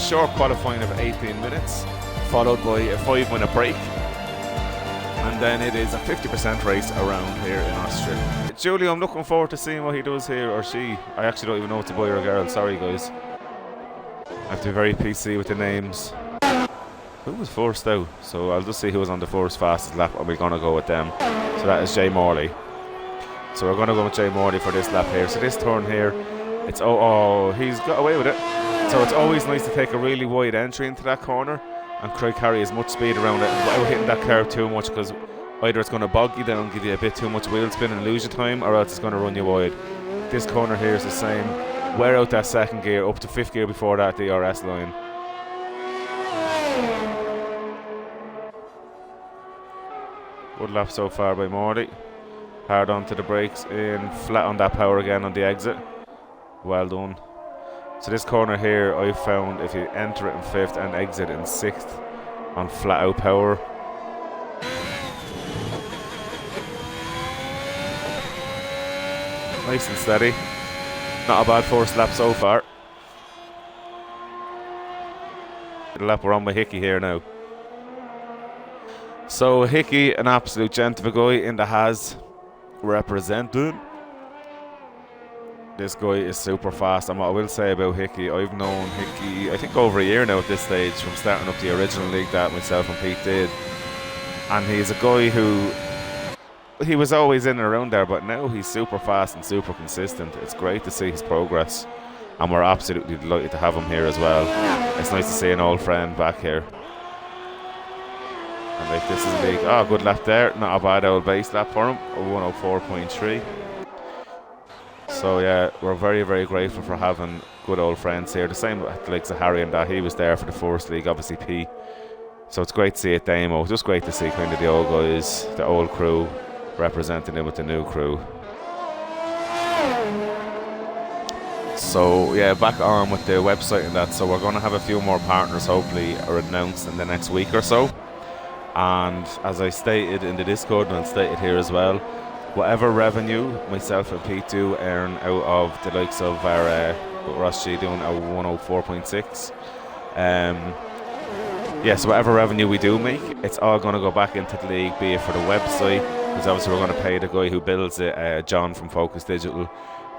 short qualifying of 18 minutes, followed by a 5-minute break. And then it is a 50% race around here in Austria. Julie, I'm looking forward to seeing what he does here, or she. I actually don't even know if it's a boy or a girl. Sorry, guys. I have to be very PC with the names. Who was first out? So I'll just see who was on the first fastest lap, and we're going to go with them. So that is Jay Morley. So we're going to go with Jay Morley for this lap here. So this turn here, it's he's got away with it. So it's always nice to take a really wide entry into that corner and try to carry as much speed around it without hitting that curve too much, because either it's going to bog you down, give you a bit too much wheel spin and lose your time, or else it's going to run you wide. This corner here is the same. Wear out that second gear, up to 5th gear before that DRS line. Good lap so far by Morley. Hard onto the brakes, in flat on that power again on the exit. Well done. So this corner here, I found if you enter it in 5th and exit in 6th on flat out power. Nice and steady. Not a bad first lap so far. The lap we're on by Hickey here now. So Hickey, an absolute gent of a guy in the Has, representing. This guy is super fast, and what I will say about Hickey, I've known Hickey I think over a year now at this stage, from starting up the original league that myself and Pete did. And he's a guy who, he was always in and around there, but now he's super fast and super consistent. It's great to see his progress, and we're absolutely delighted to have him here as well. It's nice to see an old friend back here. And like, this is a league, good lap there, not a bad old base lap for him, a 104.3. So yeah, we're very, very grateful for having good old friends here. The same with the likes of Harry and that. He was there for the first league, obviously P. So it's great to see it, Damo. Just great to see kind of the old guys, the old crew, representing him with the new crew. So yeah, back on with the website and that. So we're going to have a few more partners hopefully are announced in the next week or so. And as I stated in the Discord and stated here as well, whatever revenue myself and Pete do earn out of the likes of our Ross G doing our 104.6. So whatever revenue we do make, it's all going to go back into the league, be it for the website, because obviously we're going to pay the guy who builds it, John from Focus Digital.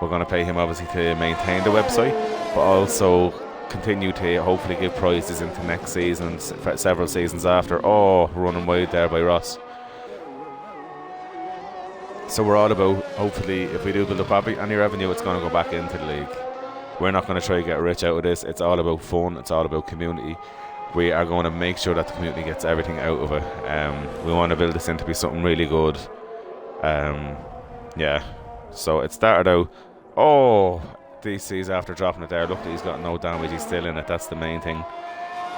We're going to pay him obviously to maintain the website, but also continue to hopefully give prizes into next season, several seasons after. Running wide there by Ross. So we're all about, hopefully, if we do build up any revenue, it's going to go back into the league. We're not going to try to get rich out of this. It's all about fun. It's all about community. We are going to make sure that the community gets everything out of it. We want to build this into be something really good. So it started out, DC's after dropping it there. Look, he's got no damage. He's still in it. That's the main thing.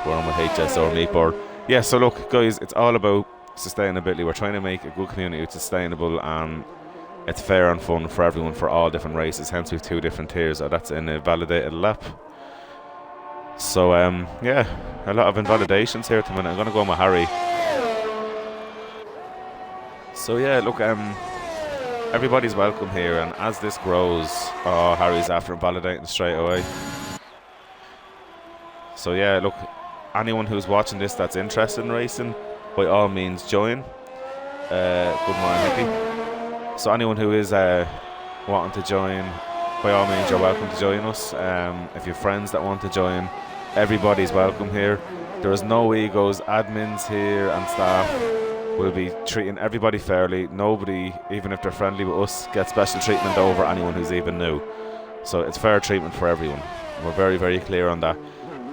We're on with HSO meat board. Yeah, so look, guys, it's all about sustainability. We're trying to make a good community that's sustainable, and it's fair and fun for everyone for all different races. Hence we've 2 different tiers. That's in a validated lap. So a lot of invalidations here at the minute. I'm going to go with Harry. So yeah, look, everybody's welcome here, and as this grows, Harry's after invalidating straight away. So yeah, look, anyone who's watching this that's interested in racing, by all means join. Good morning, Nicky. So anyone who is wanting to join, by all means you're welcome to join us. If you have friends that want to join, everybody's welcome here. There is no egos. Admins here and staff will be treating everybody fairly. Nobody, even if they're friendly with us, gets special treatment over anyone who's even new. So it's fair treatment for everyone. We're very, very clear on that.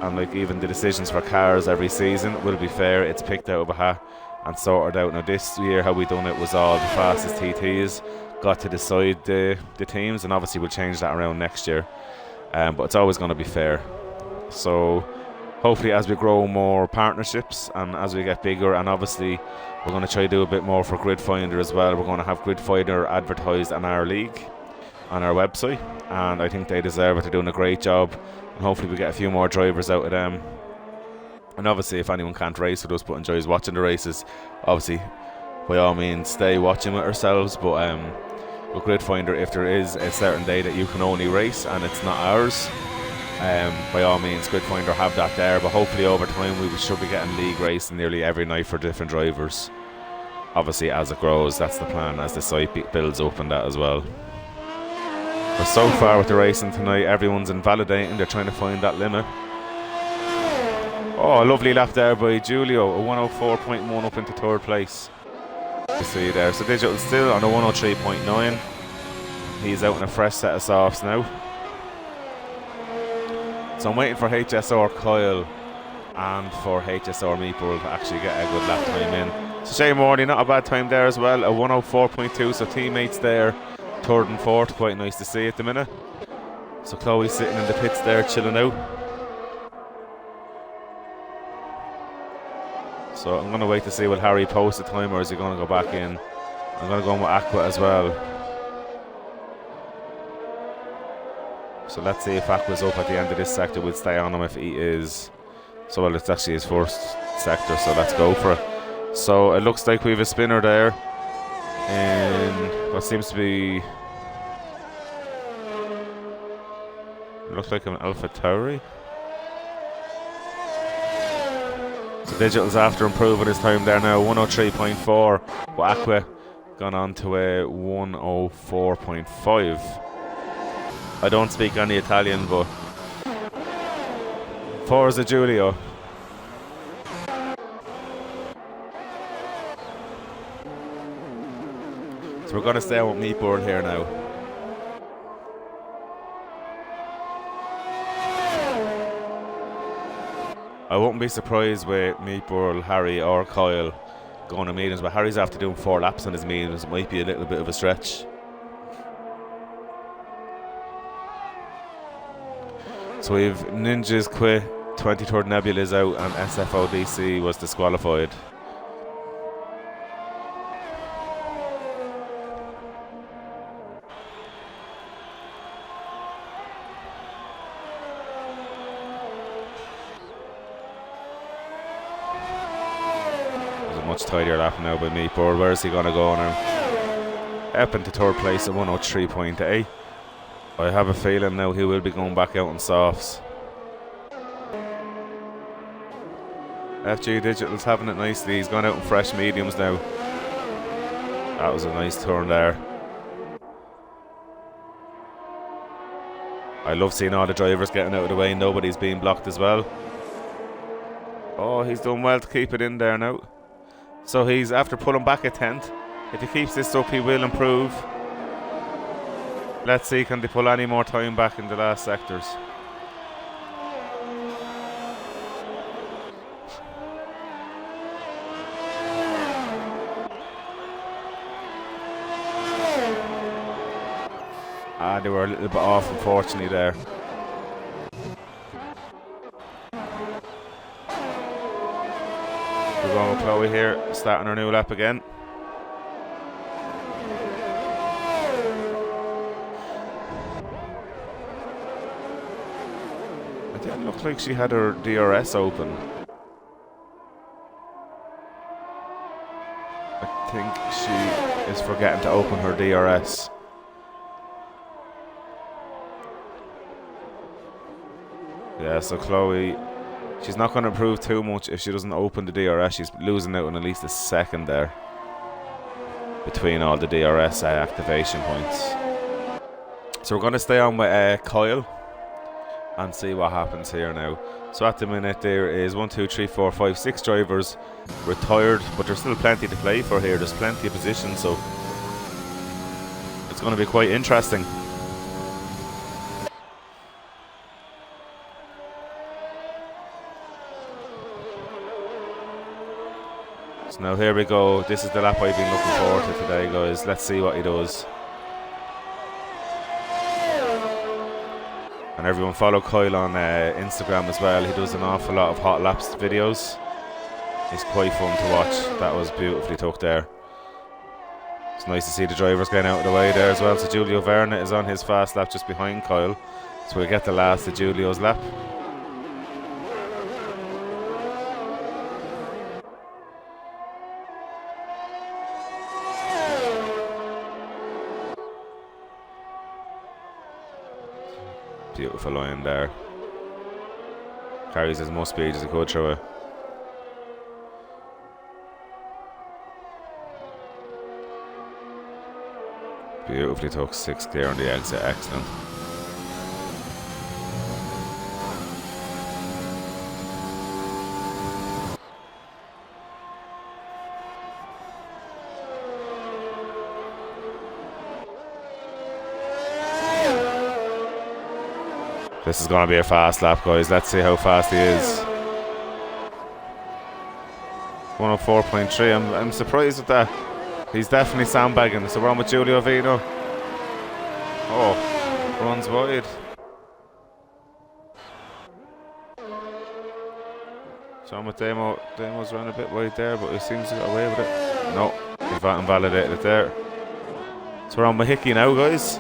And like, even the decisions for cars every season will be fair. It's picked out of a hat and sorted out. Now this year how we done it was all the fastest TTs got to decide the teams, and obviously we'll change that around next year. But it's always going to be fair. So hopefully as we grow more partnerships and as we get bigger, and obviously we're going to try to do a bit more for Grid Finder as well. We're going to have Grid Finder advertised on our league, on our website, and I think they deserve it. They're doing a great job, and hopefully we get a few more drivers out of them. And obviously if anyone can't race with us but enjoys watching the races, obviously by all means stay watching with ourselves. But with Grid Finder, if there is a certain day that you can only race and it's not ours, by all means, good finder, have that there. But hopefully over time we should be getting league racing nearly every night for different drivers. Obviously, as it grows, that's the plan, as the site builds up and that as well. But so far with the racing tonight, everyone's invalidating. They're trying to find that limit. Oh, a lovely lap there by Giulio, a 104.1 up into third place. You see there. So Digital still on a 103.9. He's out in a fresh set of softs now. So I'm waiting for HSR Kyle and for HSR Meeple to actually get a good lap time in. So Shane Morley, not a bad time there as well, a 104.2. So teammates there, third and fourth, quite nice to see at the minute. So Chloe's sitting in the pits there, chilling out. So I'm going to wait to see will Harry post the time, or is he going to go back in. I'm going to go in with Aqua as well. So let's see if Aqua's up at the end of this sector. We'll stay on him if he is. So well, it's actually his first sector, so let's go for it. So it looks like we have a spinner there in what seems to be, it looks like an Alpha Tauri. So Digital's after improving his time there now, 103.4. But Aqua gone on to a 104.5. I don't speak any Italian, but Forza Giulio. So we're going to stay with Meatboard here now. I wouldn't be surprised with Meatboard, Harry or Kyle going to meetings, but Harry's after doing 4 laps on his meetings. It might be a little bit of a stretch. So we've Ninjas quit, 23rdnebula is out, and SFODC was disqualified. There's a much tidier lap now by Meatboard. Where is he going to go now? Up into third place at 103.8. I have a feeling now he will be going back out on softs. FG Digital's having it nicely. He's gone out in fresh mediums now. That was a nice turn there. I love seeing all the drivers getting out of the way. Nobody's being blocked as well. Oh, he's done well to keep it in there now. So he's after pulling back a 10th. If he keeps this up, he will improve. Let's see, can they pull any more time back in the last sectors? They were a little bit off, unfortunately, there. We're going with Chloe here, starting her new lap again. It didn't look like she had her DRS open. I think she is forgetting to open her DRS. Yeah, so Chloe, she's not going to improve too much if she doesn't open the DRS. She's losing out on at least a second there between all the DRS activation points. So we're going to stay on with Kyle and see what happens here now. So at the minute there is 1, 2, 3, 4, 5, 6 drivers retired, but there's still plenty to play for here. There's plenty of positions, so it's going to be quite interesting. So now here we go. This is the lap I've been looking forward to today, guys. Let's see what he does. And everyone follow Kyle on Instagram as well. He does an awful lot of hot laps videos. He's quite fun to watch. That was beautifully took there. It's nice to see the drivers getting out of the way there as well. So Giulio Verna is on his fast lap just behind Kyle. So we'll get the last of Giulio's lap. Beautiful line there. Carries as much speed as he could through it. Beautifully took 6 clear on the exit. Excellent. This is going to be a fast lap, guys. Let's see how fast he is. 104.3. I'm surprised at that. He's definitely sandbagging. So we're on with Giulio Vino. Oh, runs wide. So I'm with Damo. Damo's run a bit wide there, but he seems to get away with it. No, he invalidated it there. So we're on with Hickey now, guys.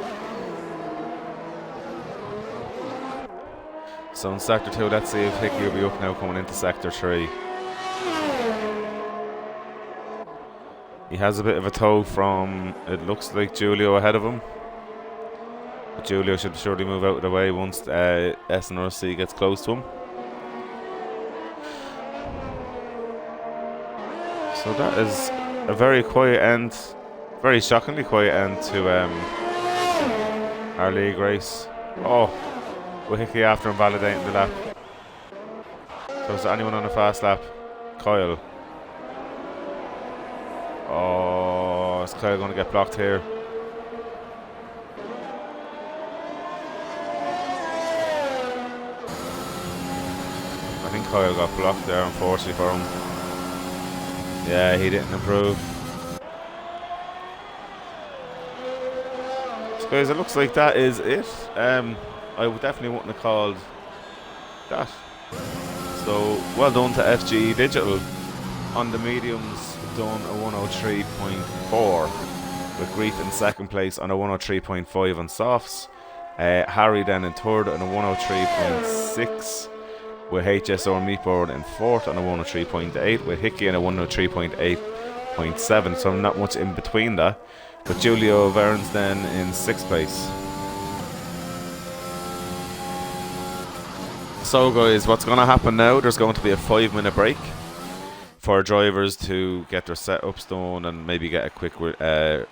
So in Sector 2, let's see if Hickey will be up now coming into Sector 3. He has a bit of a tow from, it looks like, Giulio ahead of him. But Giulio should surely move out of the way once S1R2 gets close to him. So that is a very quiet end, very shockingly quiet end to our league race. Oh, with Hickey after invalidating the lap. So is there anyone on a fast lap? Kyle. Oh, is Kyle going to get blocked here? I think Kyle got blocked there, unfortunately for him. Yeah, he didn't improve. So guys, it looks like that is it. I would definitely wouldn't have called that. So well done to FG Digital. On the mediums, done a 103.4 with Grief in second place on a 103.5 on softs. Harry then in third on a 103.6 with HSR Meatboard in fourth on a 103.8 with Hickey on a 103.8.7, so not much in between that. But Giulio Verns then in sixth place. So guys, what's going to happen now, there's going to be a 5-minute break for drivers to get their setups done and maybe get a quick, I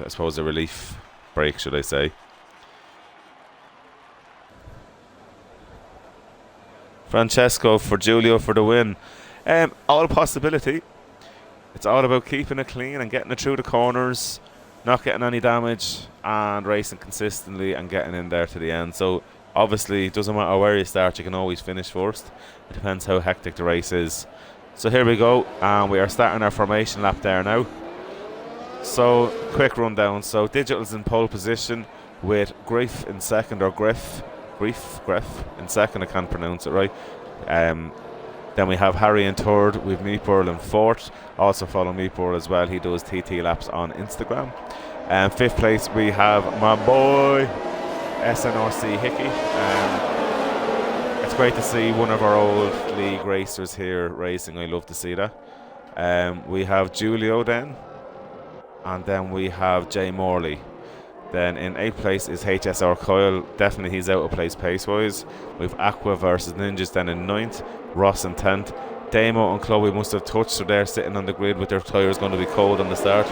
suppose a relief break, should I say. Francesco for Giulio for the win. All possibility. It's all about keeping it clean and getting it through the corners, not getting any damage, and racing consistently and getting in there to the end. So obviously, it doesn't matter where you start, you can always finish first. It depends how hectic the race is. So here we go, and we are starting our formation lap there now. So, quick rundown. So, Digital's in pole position with Grief in second, or Griff in second, I can't pronounce it right. Then we have Harry in third, with Meatburl in fourth. Also follow Meatburl as well, he does TT laps on Instagram. Fifth place we have my boy S1R2 Hickey. It's great to see one of our old league racers here racing. I love to see that. We have Giulio then, and then we have Jay Morley. Then in 8th place is HSR Kyle. Definitely he's out of place pace wise. We've Aqua versus Ninjas then in 9th, Ross in 10th. Damo and Chloe must have touched, so they're sitting on the grid with their tyres going to be cold on the start.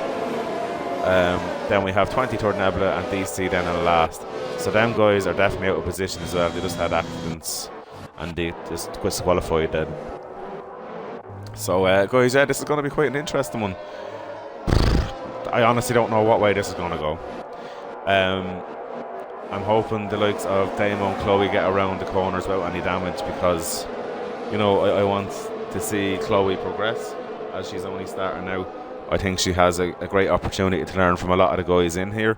Then we have 23rd and DC then in last. So them guys are definitely out of position as well. They just had accidents and they just disqualified then. So guys, yeah, this is going to be quite an interesting one. I honestly don't know what way this is going to go. I'm hoping the likes of Damo and Chloe get around the corners without any damage, because you know I want to see Chloe progress as she's only starting now. I think she has a great opportunity to learn from a lot of the guys in here,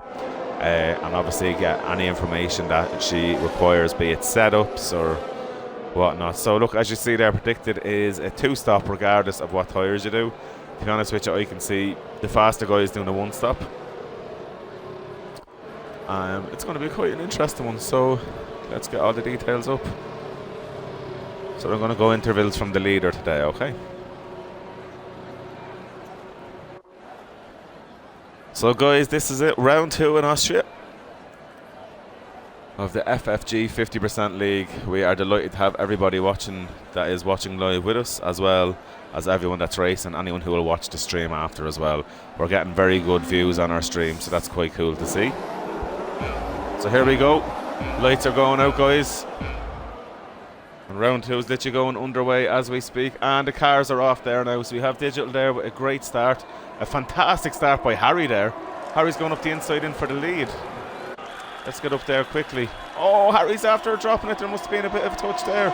and obviously get any information that she requires, be it setups or whatnot. So look, as you see there, predicted is a 2-stop regardless of what tyres you do. To be honest with you, I can see the faster guys doing a 1-stop. It's going to be quite an interesting one, so let's get all the details up. So we're going to go intervals from the leader today, okay? So guys, this is it, round 2 in Austria. of the FFG 50% League. We are delighted to have everybody watching that is watching live with us, as well as everyone that's racing, anyone who will watch the stream after as well. We're getting very good views on our stream, so that's quite cool to see. So here we go. Lights are going out, guys. And round two is literally going underway as we speak, and the cars are off there now. So we have Digital there with a great start, a fantastic start by Harry there. Harry's going up the inside in for the lead. Let's get up there quickly. Oh, Harry's after dropping it. There must have been a bit of a touch there.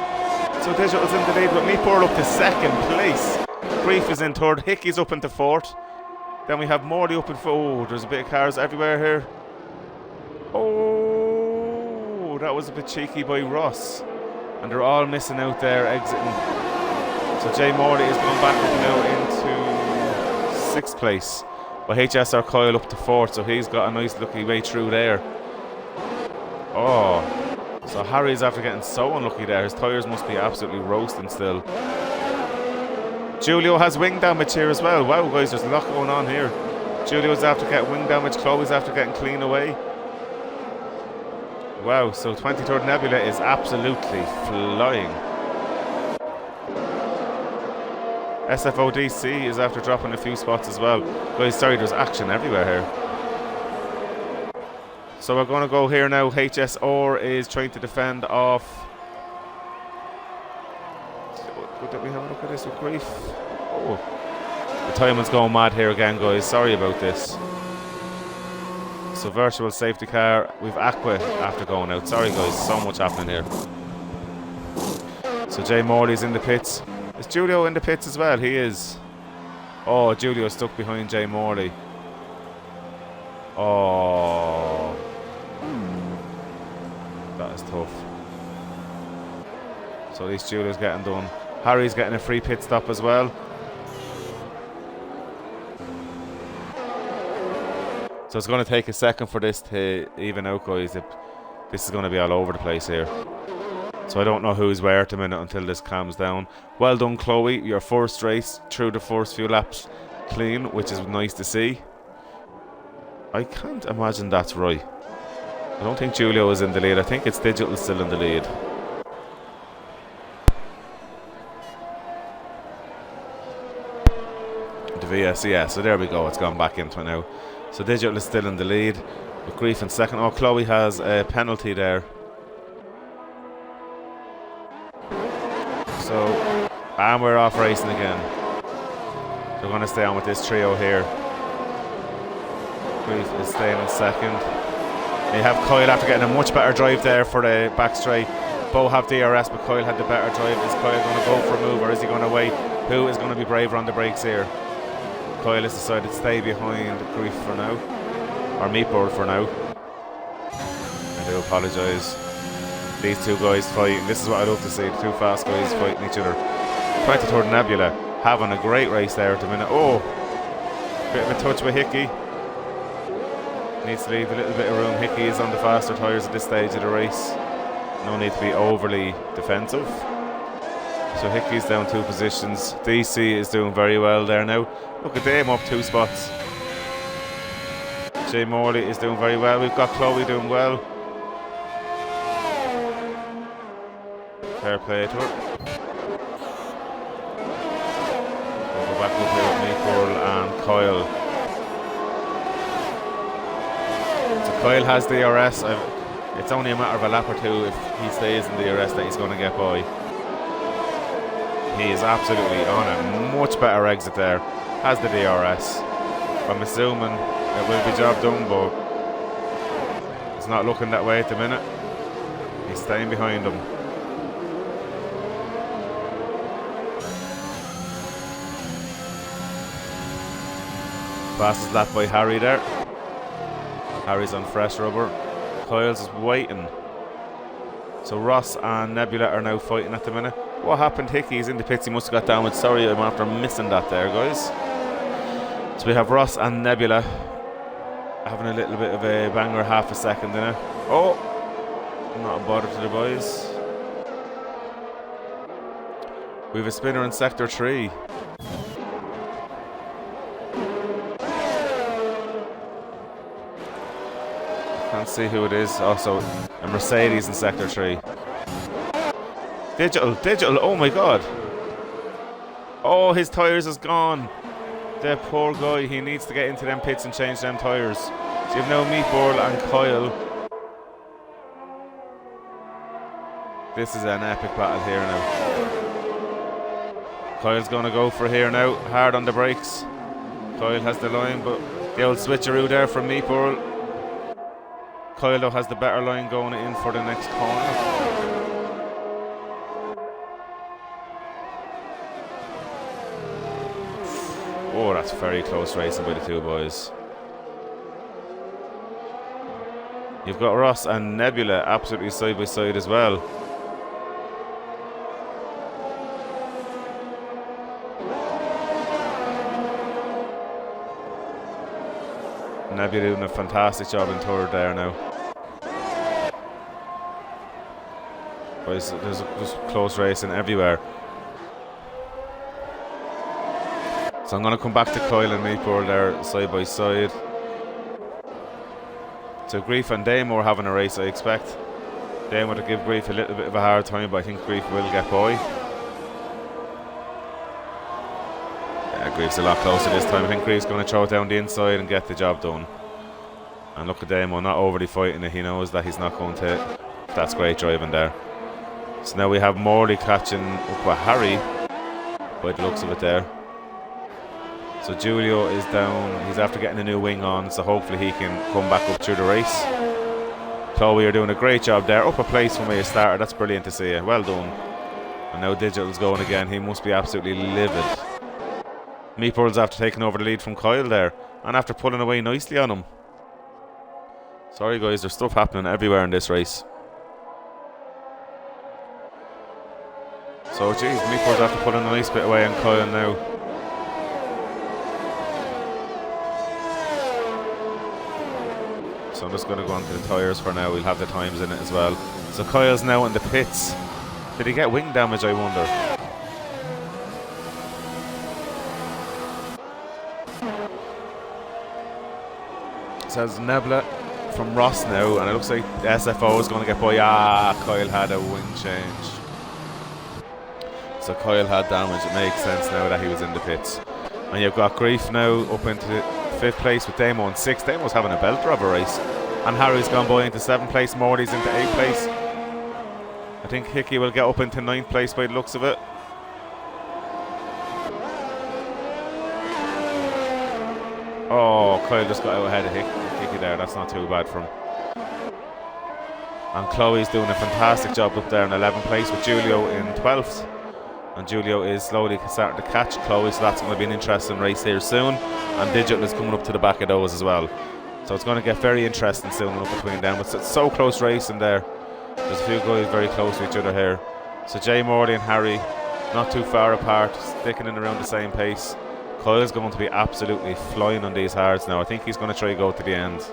So Digital's in the lead with Meatball up to second place. Grief is in third. Hickey's up into fourth. Then we have Morley up in fourth. Oh, there's a bit of cars everywhere here. Oh, that was a bit cheeky by Ross. And they're all missing out there, exiting. So Jay Morley is going back up now into sixth place. But HSR Coyle up to fourth, so he's got a nice lucky way through there. Oh, so Harry's after getting so unlucky there. His tyres must be absolutely roasting still. Julio has wing damage here as well. Wow, guys, there's a lot going on here. Julio's after getting wing damage. Chloe's after getting clean away. Wow, so 23rd Nebula is absolutely flying. SFODC is after dropping a few spots as well. Guys, sorry, there's action everywhere here. So we're going to go here now. HSR is trying to defend off. Did we have a look at this with Grief? Oh, the timing's going mad here again, guys. Sorry about this. So virtual safety car. We've Aqua after going out. Sorry, guys. So much happening here. So Jay Morley's in the pits. Is Julio in the pits as well? He is. Oh, Julio's stuck behind Jay Morley. Oh. That is tough. So at least Julio's getting done. Harry's getting a free pit stop as well. So it's going to take a second for this to even out, guys. This is going to be all over the place here. So I don't know who's where at the minute until this calms down. Well done, Chloe. Your first race through the first few laps clean, which is nice to see. I can't imagine that's right. I don't think Julio is in the lead. I think it's Digital still in the lead. The VS, yeah. So there we go. It's gone back into it now. So Digital is still in the lead with Grief in second. Oh, Chloe has a penalty there. So, and we're off racing again. So we're going to stay on with this trio here. Grief is staying in second. You have Coyle after getting a much better drive there for the back straight. Both have DRS, but Coyle had the better drive. Is Coyle going to go for a move, or is he going to wait? Who is going to be braver on the brakes here? Coyle has decided to stay behind Grief for now, or Meatboard for now. I do apologise. These two guys fighting. This is what I love to see. The two fast guys fighting each other. 23rd Nebula having a great race there at the minute. Oh, bit of a touch with Hickey. Needs to leave a little bit of room. Hickey is on the faster tyres at this stage of the race. No need to be overly defensive. So Hickey's down 2 positions. DC is doing very well there now. Look at them up 2 spots. Jay Morley is doing very well. We've got Chloe doing well. Fair play to her. We'll go back up here with Meatball and Coyle. So Coyle has DRS. It's only a matter of a lap or two if he stays in DRS that he's going to get by. He is absolutely on a much better exit there. Has the DRS. I'm assuming it will be job done, but it's not looking that way at the minute. He's staying behind him. Fastest lap by Harry there. Harry's on fresh rubber. Coyle's is waiting. So Ross and Nebula are now fighting at the minute. What happened? Hickey's in the pits. He must have got damaged. Sorry, I'm after missing that there, guys. So we have Ross and Nebula having a little bit of a banger, half a second in it. Oh, not a bother to the boys. We have a spinner in sector 3. Can't see who it is. Also, a Mercedes in Sector 3. Digital, oh my god. Oh, his tyres is gone. The poor guy, he needs to get into them pits and change them tyres. So you've now Meatball and Kyle. This is an epic battle here now. Kyle's going to go for here now, hard on the brakes. Kyle has the line, but the old switcheroo there from Meatball. Kyle though has the better line going in for the next corner. Oh, that's very close racing by the two boys. You've got Ross and Nebula absolutely side by side as well. Nebula doing a fantastic job in third there now. Boys, there's close racing everywhere. So I'm going to come back to Kyle and Meatball there side by side. So Grief and Damo are having a race, I expect. Damo to give Grief a little bit of a hard time, but I think Grief will get by. Yeah, Grief's a lot closer this time. I think Grief's going to throw it down the inside and get the job done. And look at Damo, not overly fighting it. He knows that he's not going to. That's great driving there. So now we have Morley catching up with Harry, by the looks of it there. So Julio is down. He's after getting a new wing on, so hopefully he can come back up through the race. Chloe are doing a great job there. Up a place from where you started. That's brilliant to see you. Well done. And now Digital's going again. He must be absolutely livid. Meatball's after taking over the lead from Kyle there, and after pulling away nicely on him. Sorry guys, there's stuff happening everywhere in this race. So geez, Meatball's after pulling a nice bit away on Kyle now. So I'm just going to go on to the tyres for now. We'll have the times in it as well. So Kyle's now in the pits. Did he get wing damage, I wonder? So it's Nebula from Ross now, and it looks like the SFO is going to get by. Kyle had a wing change. So Kyle had damage. It makes sense now that he was in the pits. And you've got Grief now up into 5th place with Damo in 6th. Damo's having a belter of a race. And Harry's gone by into 7th place. Morley's into 8th place. I think Hickey will get up into 9th place by the looks of it. Oh, Kyle just got out ahead of Hickey there. That's not too bad for him. And Chloe's doing a fantastic job up there in 11th place with Julio in 12th. And Julio is slowly starting to catch Chloe, so that's going to be an interesting race here soon. And Digital is coming up to the back of those as well. So it's going to get very interesting soon up between them. It's so close racing there. There's a few guys very close to each other here. So Jay Morley and Harry, not too far apart, sticking in around the same pace. Kyle's going to be absolutely flying on these hards now. I think he's going to try to go to the end.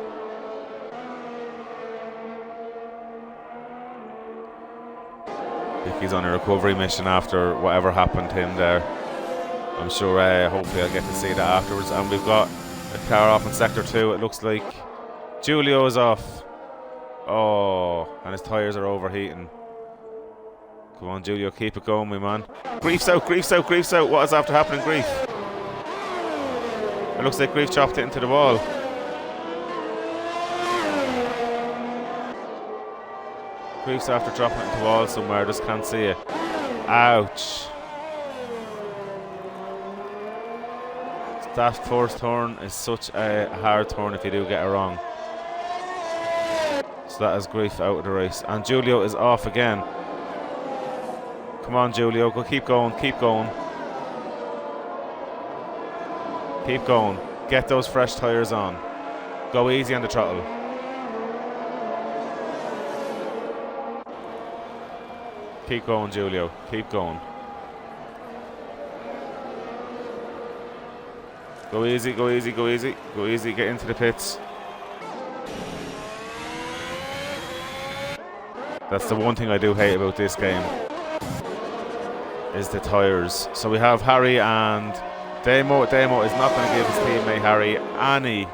He's on a recovery mission after whatever happened to him there. I'm sure hopefully I'll get to see that afterwards. And we've got a car off in Sector 2. It looks like Julio is off. Oh, and his tyres are overheating. Come on, Julio, keep it going, my man. Grief's out, Grief's out, Grief's out. What is after happening, Grief? It looks like Grief chopped it into the wall. Grief's after dropping it into the wall somewhere, just can't see it. Ouch. That first turn is such a hard turn if you do get it wrong. So that is Grief out of the race. And Julio is off again. Come on, Julio, go, keep going, keep going. Keep going. Get those fresh tyres on. Go easy on the throttle. Keep going, Julio. Keep going. Go easy, go easy, go easy. Go easy, get into the pits. That's the one thing I do hate about this game, is the tyres. So we have Harry and Damo. Damo is not going to give his teammate Harry any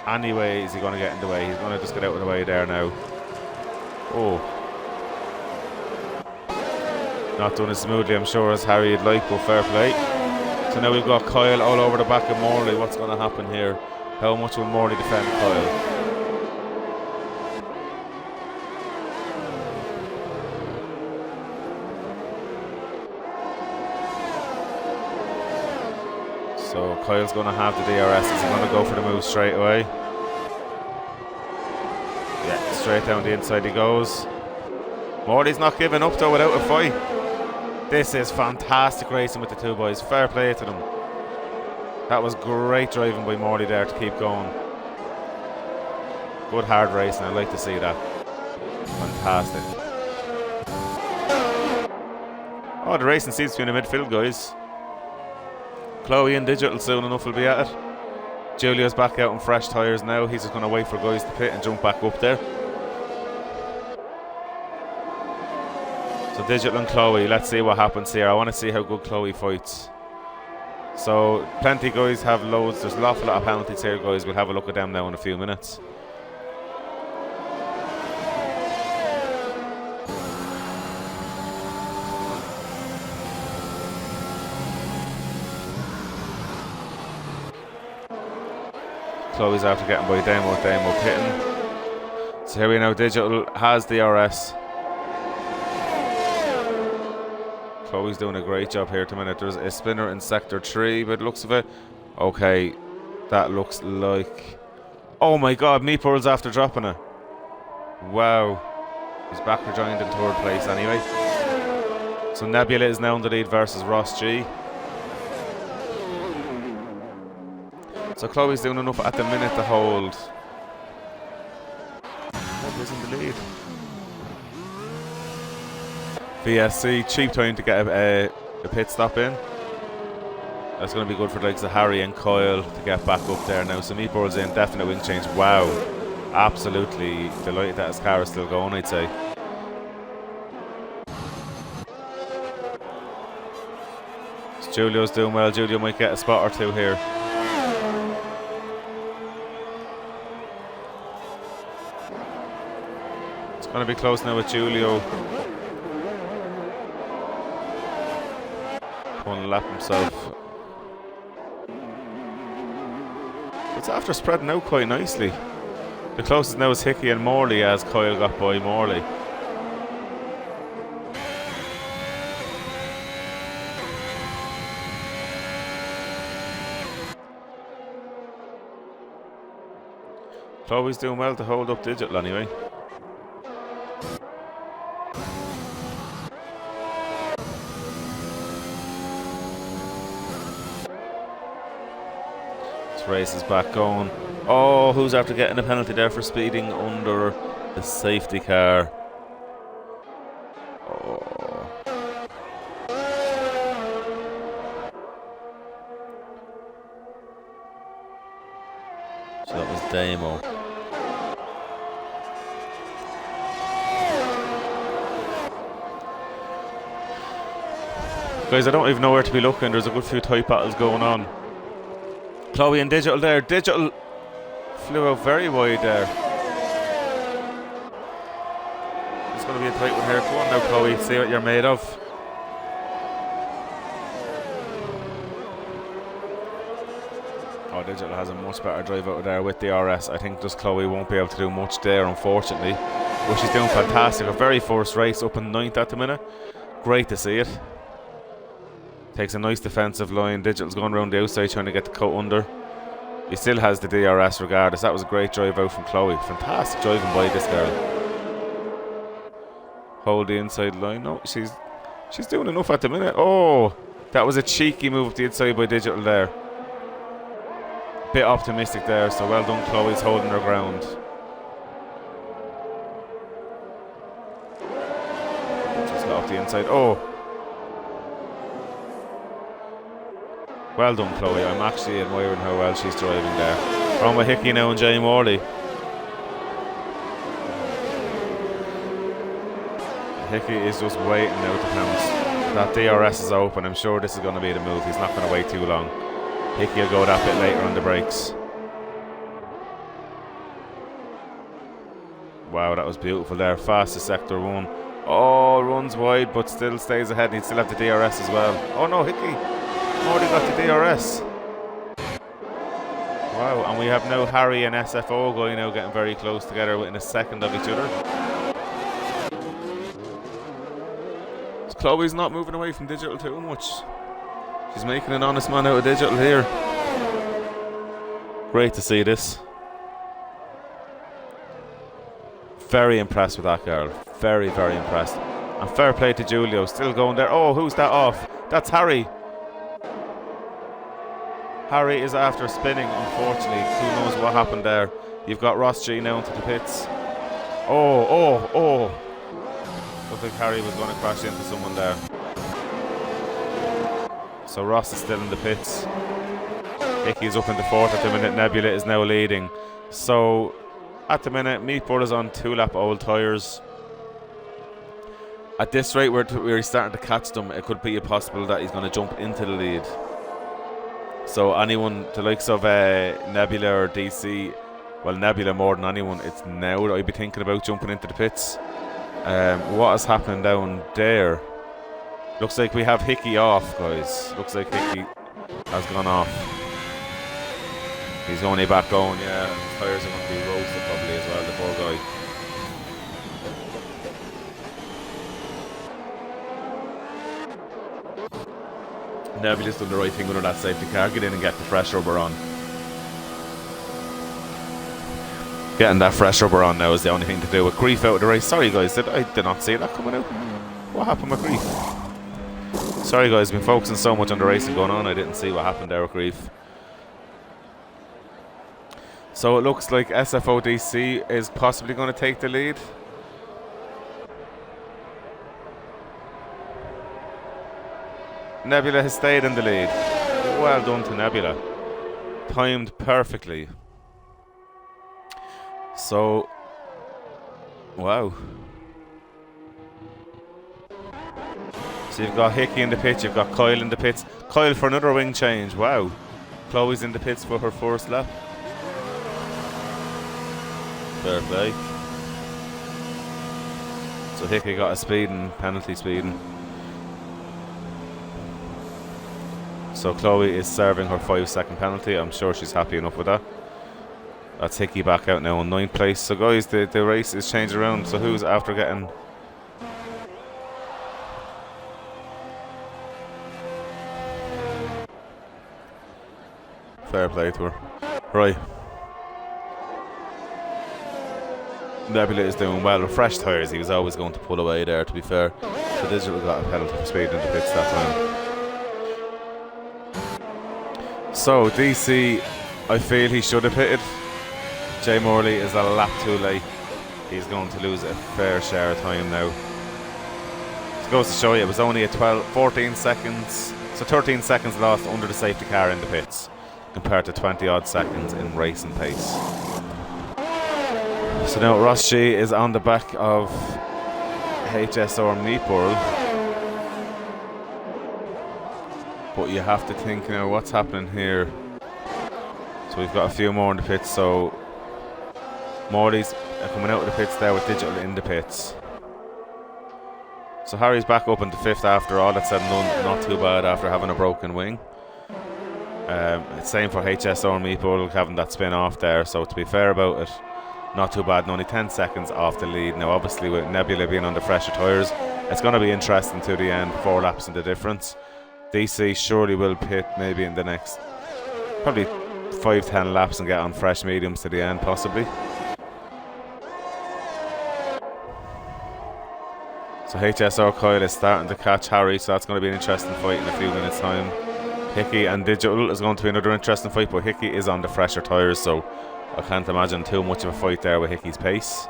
Anyway, is he going to get in the way? He's going to just get out of the way there now. Oh. Not done as smoothly, I'm sure, as Harry would like, but fair play. So now we've got Kyle all over the back of Morley. What's going to happen here? How much will Morley defend Kyle? So Kyle's going to have the DRS. Is he going to go for the move straight away? Yeah, straight down the inside he goes. Morley's not giving up though without a fight. This is fantastic racing with the two boys. Fair play to them. That was great driving by Morley there to keep going. Good hard racing. I'd like to see that. Fantastic. Oh, the racing seems to be in the midfield, guys. Chloe and Digital soon enough will be at it. Julio's back out on fresh tyres now. He's just going to wait for guys to pit and jump back up there. So Digital and Chloe, let's see what happens here. I want to see how good Chloe fights. So plenty guys have loads. There's an awful lot of penalties here, guys. We'll have a look at them now in a few minutes. Chloe's after getting by Damo hitting. So here we know Digital has the RS. Chloe's doing a great job here at the minute. There's a spinner in sector 3 by the looks of it. Okay, that looks like... Oh my god, Meatball's after dropping it. Wow. He's back rejoined in 3rd place anyway. So Nebula is now in the lead versus Ross G. So Chloe's doing enough at the minute to hold. Nebula's in the lead. VSC, cheap time to get a pit stop in. That's going to be good for the likes of Harry and Kyle to get back up there now. So Meatball's in, definite wing change. Wow, absolutely delighted that his car is still going, I'd say. So Julio's doing well. Julio might get a spot or two here. It's going to be close now with Julio. One lap himself. It's after spreading out quite nicely. The closest now is Hickey and Morley as Kyle got by Morley. Chloe's doing well to hold up Digital anyway. Race is back going. Oh, who's after getting a penalty there for speeding under the safety car? Oh. So that was Damo. Guys, I don't even know where to be looking. There's a good few tight battles going on. Chloe and Digital there. Digital flew out very wide there. It's going to be a tight one here. Go on now, Chloe. See what you're made of. Oh, Digital has a much better drive out of there with the RS. I think just Chloe won't be able to do much there, unfortunately. But she's doing fantastic. Her very first race up in 9th at the minute. Great to see it. Takes a nice defensive line. Digital's going around the outside trying to get the cut under. He still has the DRS regardless. That was a great drive out from Chloe. Fantastic driving by this girl. Hold the inside line. No, she's doing enough at the minute. Oh, that was a cheeky move up the inside by Digital there. Bit optimistic there, so well done. Chloe's holding her ground. Just got off the inside. Oh. Well done, Chloe. I'm actually admiring how well she's driving there. From with Hickey now and Jay Morley. Hickey is just waiting now to pounce. That DRS is open. I'm sure this is going to be the move. He's not going to wait too long. Hickey will go that bit later on the brakes. Wow, that was beautiful there. Fastest sector 1. Oh, runs wide, but still stays ahead. And he'd still have the DRS as well. Oh no, Hickey already got the DRS. Wow, and we have now Harry and SFO now getting very close together within a second of each other. So Chloe's not moving away from digital too much. She's making an honest man out of digital here. Great to see this. Very impressed with that girl. Very, very impressed. And fair play to Julio. Still going there. Oh, who's that off? That's Harry. Harry is after spinning, unfortunately. Who knows what happened there. You've got Ross G now into the pits. Oh. Looked like Harry was going to crash into someone there. So Ross is still in the pits. Hickey's up into 4th at the minute. Nebula is now leading. So at the minute, Meat Bull is on 2-lap old tyres. At this rate, we're starting to catch them. It could be possible that he's going to jump into the lead. So anyone, the likes of Nebula or DC, well, Nebula more than anyone, it's now that I'd be thinking about jumping into the pits. What is happening down there? Looks like we have Hickey off, guys. Looks like Hickey has gone off. He's only back going, yeah. His tyres are going to be roasted probably as well, the poor guy. Nebula's done the right thing under that safety car. Get in and get the fresh rubber on. Getting that fresh rubber on now is the only thing to do. With Grief out of the race. Sorry guys, I did not see that coming out. What happened with Grief? Sorry guys, I've been focusing so much on the racing going on, I didn't see what happened there with Grief. So it looks like SFODC is possibly going to take the lead. Nebula has stayed in the lead. Well done to Nebula. Timed perfectly. So, wow. So you've got Hickey in the pits, you've got Kyle in the pits. Kyle for another wing change, wow. Chloe's in the pits for her first lap. Fair play. So Hickey got a speeding, penalty speeding. So Chloe is serving her 5-second penalty. I'm sure she's happy enough with that. That's Hickey back out now in 9th place. So guys, the race is changed around. So who's after getting... Fair play to her. Right. Nebula is doing well with fresh tyres. He was always going to pull away there, to be fair. So Digital got a penalty for speeding in the pits that time. So DC, I feel he should have pitted. Jay Morley is a lap too late. He's going to lose a fair share of time now. It goes to show you, it was only a 14 seconds, so 13 seconds lost under the safety car in the pits, compared to 20 odd seconds in racing pace. So now Ross G is on the back of HSR Meatball. But you have to think now what's happening here. So we've got a few more in the pits. So Morley's coming out of the pits there with Digital in the pits. So Harry's back up into 5th after all. That's said and done, not too bad after having a broken wing. Same for HSR Meatball having that spin off there. So to be fair about it, not too bad. And only 10 seconds off the lead. Now obviously with Nebula being on the fresher tyres, it's going to be interesting to the end. 4 laps in the difference. DC surely will pit maybe in the next probably 5-10 laps and get on fresh mediums to the end possibly. So HSR Kyle is starting to catch Harry, so that's going to be an interesting fight in a few minutes time. Hickey and Digital is going to be another interesting fight, but Hickey is on the fresher tyres, so I can't imagine too much of a fight there with Hickey's pace.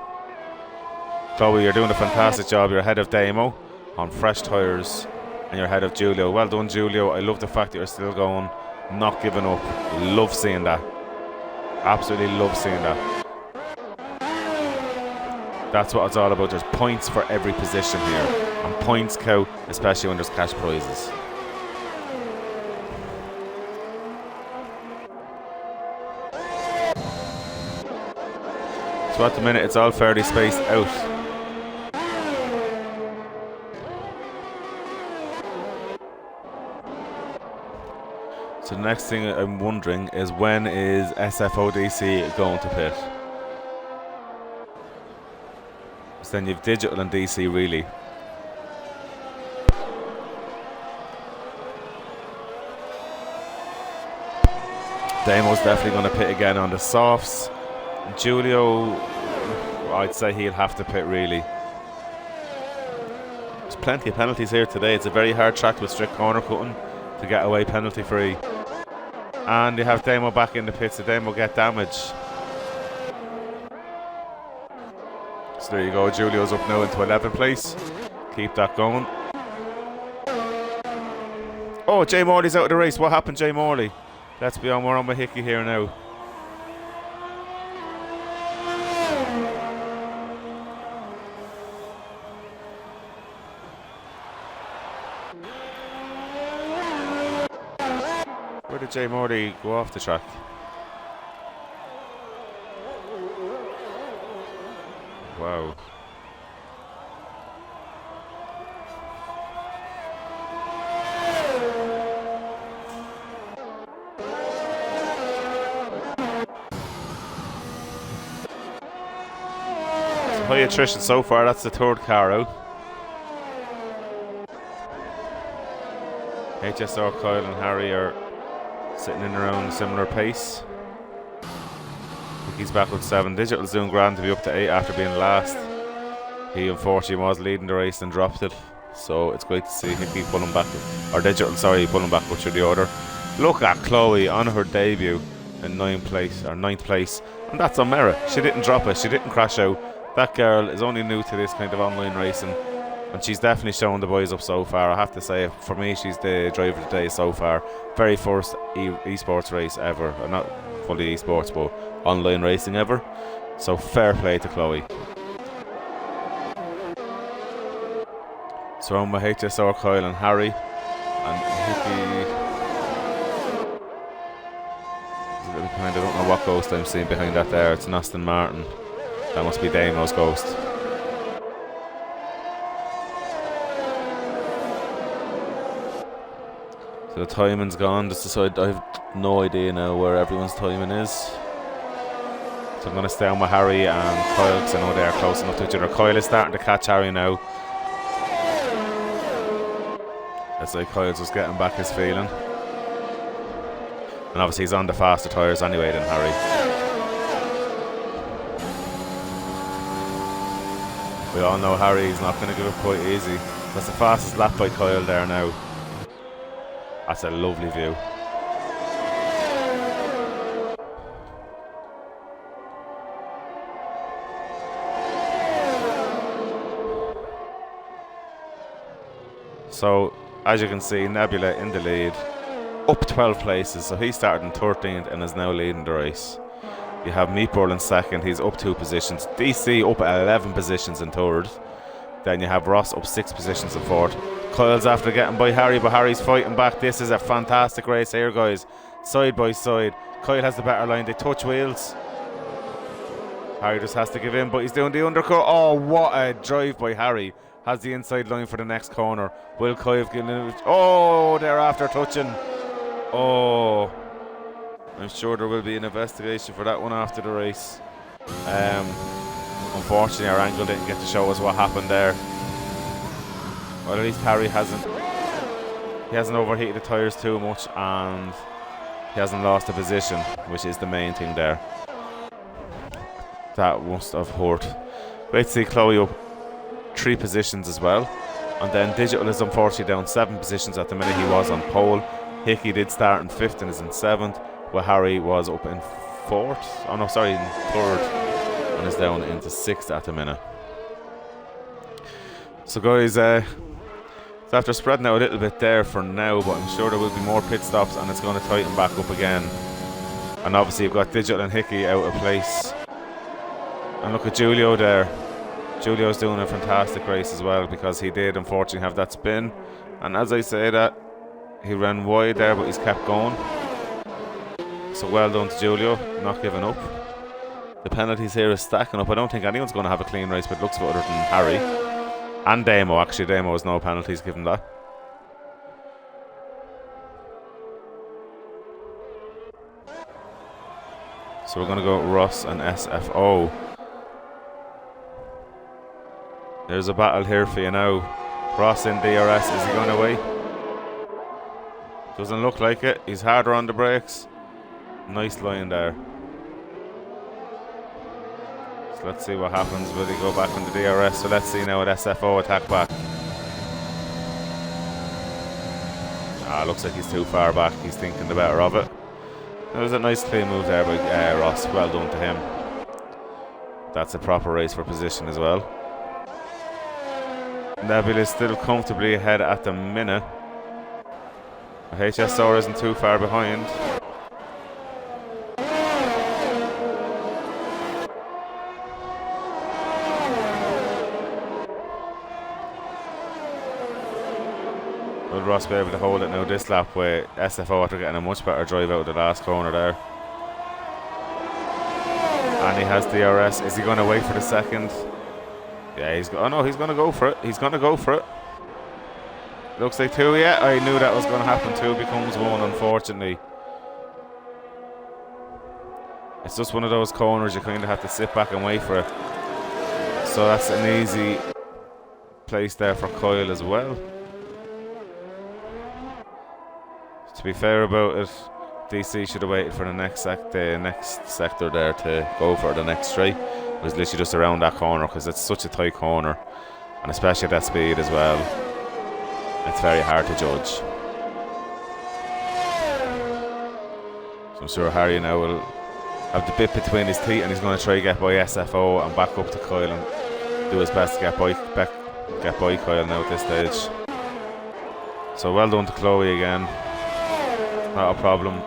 Chloe, you're doing a fantastic job. You're ahead of Damo on fresh tyres. And you're ahead of Julio. Well done, Julio. I love the fact that you're still going, not giving up. Love seeing that. Absolutely love seeing that. That's what it's all about. There's points for every position here. And points count, especially when there's cash prizes. So at the minute it's all fairly spaced out. So the next thing I'm wondering is, when is SFODC going to pit? So then you've Digital and DC really. Damo's definitely going to pit again on the softs. Julio, I'd say he'll have to pit really. There's plenty of penalties here today. It's a very hard track with strict corner cutting to get away penalty free. And you have Damo back in the pit, so Damo get damage. So there you go, Julio's up now into 11th place. Keep that going. Oh, Jay Morley's out of the race. What happened, Jay Morley? Let's be on, we're on with Hickey here now. Where did Jay Morley go off the track? Wow. High attrition so far, that's the third car out. HSR, Kyle and Harry are sitting in around a similar pace. He's back with 7. Digital's doing grand to be up to 8 after being last. He unfortunately was leading the race and dropped it, so it's great to see Hickey pulling back, or Digital, sorry, pulling back up through the order. Look at Chloe on her debut in 9th place, and that's on merit. She didn't drop it, she didn't crash out. That girl is only new to this kind of online racing, and she's definitely showing the boys up so far. I have to say, for me, she's the driver of the day so far. Very first esports race ever, not fully esports, but online racing ever. So fair play to Chloe. So on with HSR, Kyle and Harry, and Hickey. There's a little behind. I don't know what ghost I'm seeing behind that there. It's an Aston Martin. That must be Damo's ghost. So the timing's gone. Just decided I have no idea now where everyone's timing is. So I'm going to stay on with Harry and Kyle because I know they are close enough to each other. Kyle is starting to catch Harry now. It's like Kyle's just getting back his feeling. And obviously he's on the faster tyres anyway than Harry. We all know Harry's not going to give it quite easy. That's the fastest lap by Kyle there now. That's a lovely view. So, as you can see, Nebula in the lead, up 12 places. So he started in 13th and is now leading the race. You have Meatball in 2nd, he's up 2 positions. DC up 11 positions in 3rd. Then you have Ross up 6 positions in 4th. Kyle's after getting by Harry, but Harry's fighting back. This is a fantastic race here, guys. Side by side. Kyle has the better line. They touch wheels. Harry just has to give in, but he's doing the undercut. Oh, what a drive by Harry. Has the inside line for the next corner. Will Kyle get in? Oh, they're after touching. Oh. I'm sure there will be an investigation for that one after the race. Unfortunately, our angle didn't get to show us what happened there. Well, at least Harry hasn't overheated the tyres too much, and he hasn't lost a position, which is the main thing there. That must have hurt. Great to see Chloe up 3 positions as well. And then Digital is unfortunately down 7 positions at the minute. He was on pole. Hickey did start in 5th and is in 7th. Where Harry was up in 4th. Oh no, sorry, in 3rd. And is down into 6th at the minute. So guys, it's after spreading out a little bit there for now, but I'm sure there will be more pit stops and it's going to tighten back up again. And obviously you've got Digital and Hickey out of place. And look at Julio there. Julio's doing a fantastic race as well, because he did unfortunately have that spin. And as I say that, he ran wide there, but he's kept going. So well done to Julio, not giving up. The penalties here is stacking up. I don't think anyone's going to have a clean race, but it looks good other than Harry. And Damo, actually. Damo has no penalties given that. So we're going to go Ross and SFO. There's a battle here for you now. Ross in DRS, is he going away? Doesn't look like it. He's harder on the brakes. Nice line there. So let's see what happens. Will he go back on the DRS? So let's see now at SFO attack back. Looks like he's too far back. He's thinking the better of it. That was a nice clean move there by Ross. Well done to him. That's a proper race for position as well. Nebula is still comfortably ahead at the minute. HSR isn't too far behind. Will Ross be able to hold it now this lap with SFO after getting a much better drive out of the last corner there? And he has DRS. Is he going to wait for the second? Yeah, he's going to go for it. He's going to go for it. Looks like 2, yeah. I knew that was going to happen. 2 becomes 1, unfortunately. It's just one of those corners you kind of have to sit back and wait for it. So that's an easy place there for Kyle as well. To be fair about it, DC should have waited for the next sector there to go for the next straight. It was literally just around that corner because it's such a tight corner, and especially at that speed as well. It's very hard to judge. So I'm sure Harry now will have the bit between his teeth and he's going to try to get by SFO and back up to Kyle and do his best to get by Kyle now at this stage. So well done to Chloe again. Not a problem.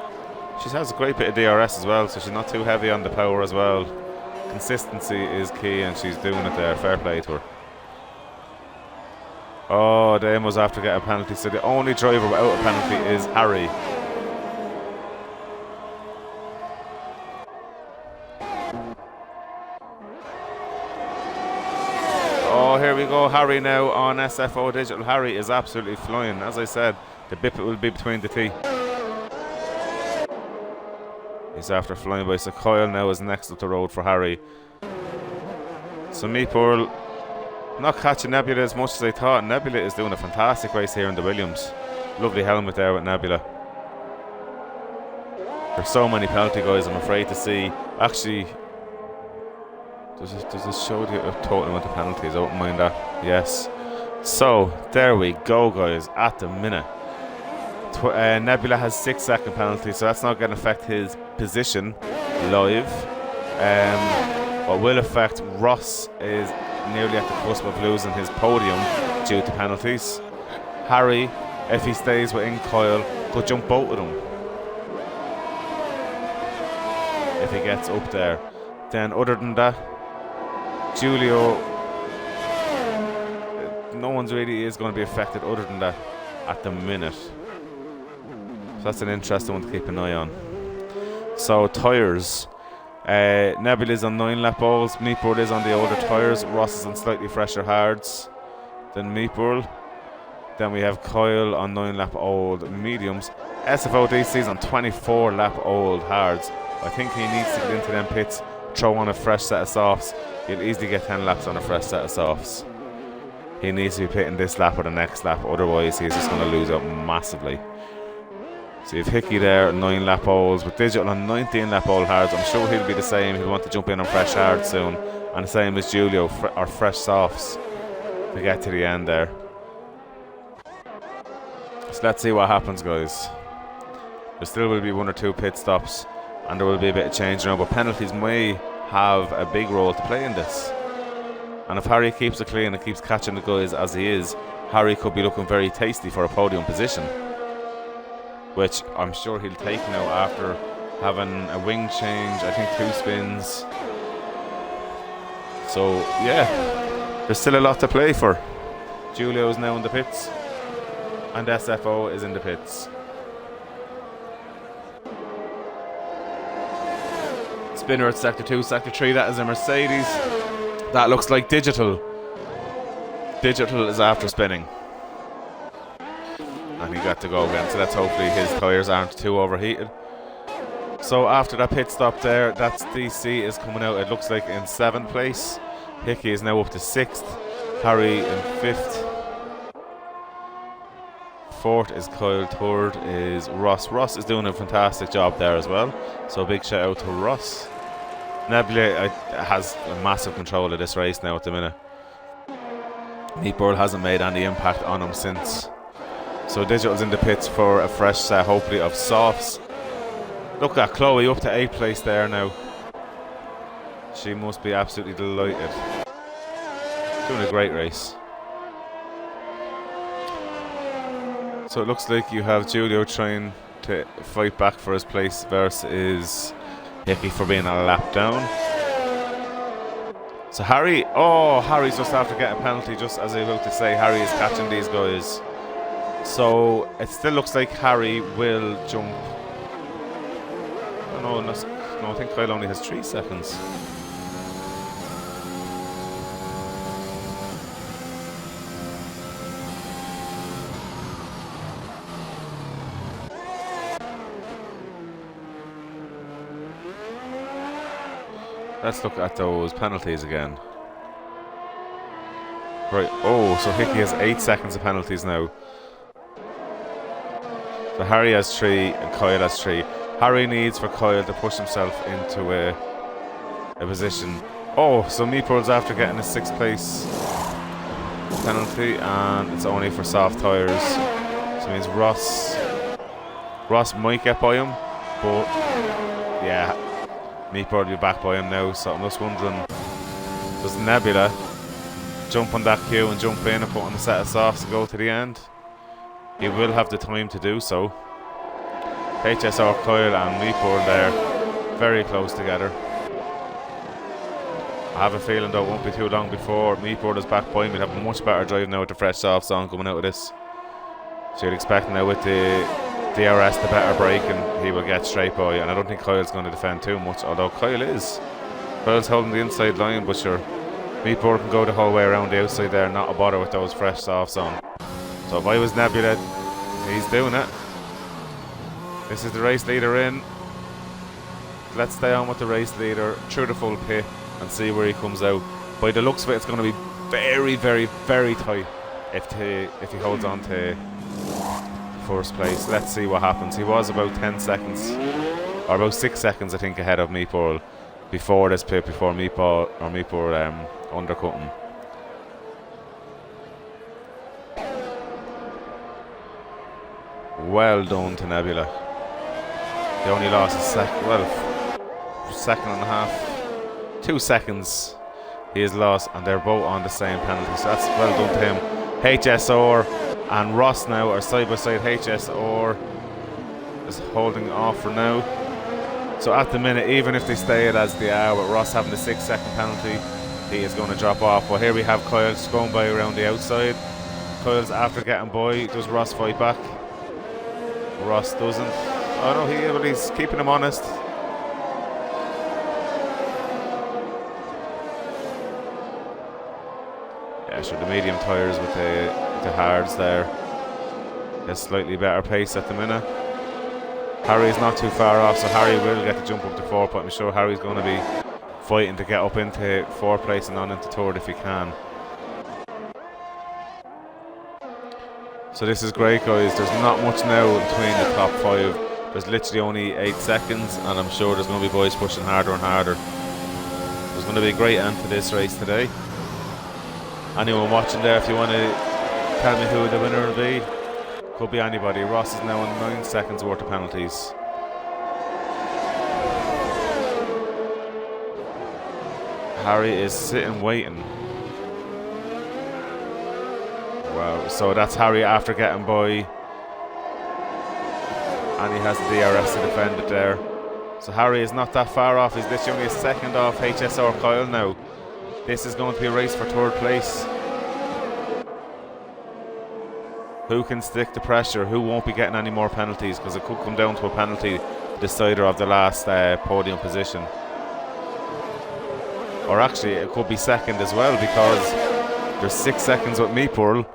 She has a great bit of DRS as well, so she's not too heavy on the power as well. Consistency is key and she's doing it there. Fair play to her. Oh, the aim was after getting a penalty, so the only driver without a penalty is Harry. Oh, here we go. Harry now on SFO Digital. Harry is absolutely flying. As I said, the bip will be between the teeth. He's after flying by. So Kyle now is next up the road for Harry. So Meeple not catching Nebula as much as I thought. Nebula is doing a fantastic race here in the Williams. Lovely helmet there with Nebula. There's so many penalty guys I'm afraid to see. Actually, does it show the total amount of penalties? I wouldn't mind that. Yes. So there we go, guys. At the minute, Nebula has 6-second penalty, so that's not going to affect his position live. What will affect Ross is nearly at the cusp of losing his podium due to penalties. Harry, if he stays within Kyle, could jump both of them if he gets up there. Then other than that, Julio, no one's really is going to be affected other than that at the minute. So that's an interesting one to keep an eye on. So tyres, Nebula is on 9-lap balls, Meatball is on the older tyres, Ross is on slightly fresher hards than Meatball. Then we have Kyle on 9-lap old mediums. SFODC is on 24-lap old hards. I think he needs to get into them pits, throw on a fresh set of softs. He'll easily get 10 laps on a fresh set of softs. He needs to be pitting this lap or the next lap, otherwise he's just going to lose out massively. So you have Hickey there, 9-lap olds, with Digital on 19-lap old hards. I'm sure he'll be the same. He'll want to jump in on fresh hards soon. And the same as Julio, or fresh softs to get to the end there. So let's see what happens, guys. There still will be 1 or 2 pit stops, and there will be a bit of change around, but penalties may have a big role to play in this. And if Harry keeps it clean and keeps catching the guys as he is, Harry could be looking very tasty for a podium position, which I'm sure he'll take now after having a wing change, I think 2 spins. So yeah, there's still a lot to play for. Julio is now in the pits and SFO is in the pits. spinner at sector 2. Sector 3, that is a Mercedes. That looks like Digital. Digital is after spinning. And he got to go again, so that's hopefully his tyres aren't too overheated. So after that pit stop there, that's DC is coming out, it looks like in 7th place. Hickey is now up to 6th. Harry in 5th. 4th is Kyle. 3rd is Ross. Ross is doing a fantastic job there as well. So a big shout out to Ross. Nebula has a massive control of this race now at the minute. Meatball hasn't made any impact on him since. So Digital's in the pits for a fresh set, hopefully, of softs. Look at Chloe up to 8th place there now. She must be absolutely delighted. Doing a great race. So it looks like you have Julio trying to fight back for his place versus Hickey for being a lap down. So Harry, Harry's just after getting a penalty, just as I was about to say, Harry is catching these guys. So it still looks like Harry will jump. Oh, no, I think Kyle only has 3 seconds. Let's look at those penalties again. Right, so Hickey has 8 seconds of penalties now. So Harry has 3 and Kyle has 3. Harry needs for Kyle to push himself into a position. So Meatball's after getting a 6th place penalty, and it's only for soft tyres. So it means Ross might get by him, but yeah, Meatball will be back by him now. So I'm just wondering, does Nebula jump on that queue and jump in and put on a set of softs to go to the end? He will have the time to do so. HSR, Kyle and Meatball there, very close together. I have a feeling though it won't be too long before Meatball is back by him. We'll have a much better drive now with the fresh softs on coming out of this. So you'd expect now with the DRS the better brake, and he will get straight by. And I don't think Kyle's going to defend too much, although Kyle is. Kyle's holding the inside line, but sure, Meatball can go the whole way around the outside there, not a bother with those fresh softs on. So if I was Nebula, he's doing it. This is the race leader in. Let's stay on with the race leader through the full pit and see where he comes out. By the looks of it, it's going to be very, very, very tight if he holds on to first place. Let's see what happens. He was about 10 seconds, or about 6 seconds, I think, ahead of Meatball before this pit, before Meatball undercut him. Well done to Nebula. They only lost a second and a half. 2 seconds he has lost, and they're both on the same penalty. So that's well done to him. HSR and Ross now are side by side. HSR is holding off for now. So at the minute, even if they stay as they are, with Ross having the 6 second penalty, he is going to drop off. Well, here we have Kyle just going by around the outside. Kyle's after getting by. Does Ross fight back? Ross doesn't. Oh no, he's keeping him honest. Yeah, sure, the medium tyres with the hards there. A slightly better pace at the minute. Harry's not too far off, so Harry will get the jump up to 4th, but I'm sure Harry's going to be fighting to get up into 4th place and on into 3rd if he can. So this is great, guys. There's not much now between the top 5. There's literally only 8 seconds, and I'm sure there's going to be boys pushing harder and harder. There's going to be a great end to this race today. Anyone watching there, if you want to tell me who the winner will be, could be anybody. Ross is now on 9 seconds worth of penalties. Harry is sitting waiting. Wow, so that's Harry after getting by, and he has the DRS to defend it there. So Harry is not that far off. He's literally only a second off HSR Kyle now. This is going to be a race for 3rd place. Who can stick the pressure? Who won't be getting any more penalties? Because it could come down to a penalty decider of the last podium position. Or actually, it could be second as well, because there's 6 seconds with Meatball.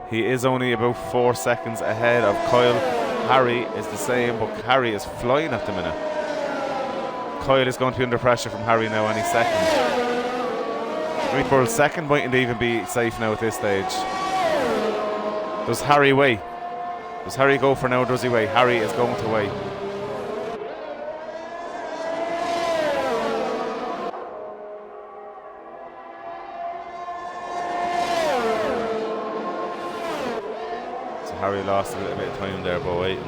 He is only about 4 seconds ahead of Kyle. Harry is the same, but Harry is flying at the minute. Kyle is going to be under pressure from Harry now any second. Meatball's second mightn't even be safe now at this stage. Does Harry wait? Does Harry go for now, or does he wait? Harry is going to wait. Harry lost a little bit of time there by waiting.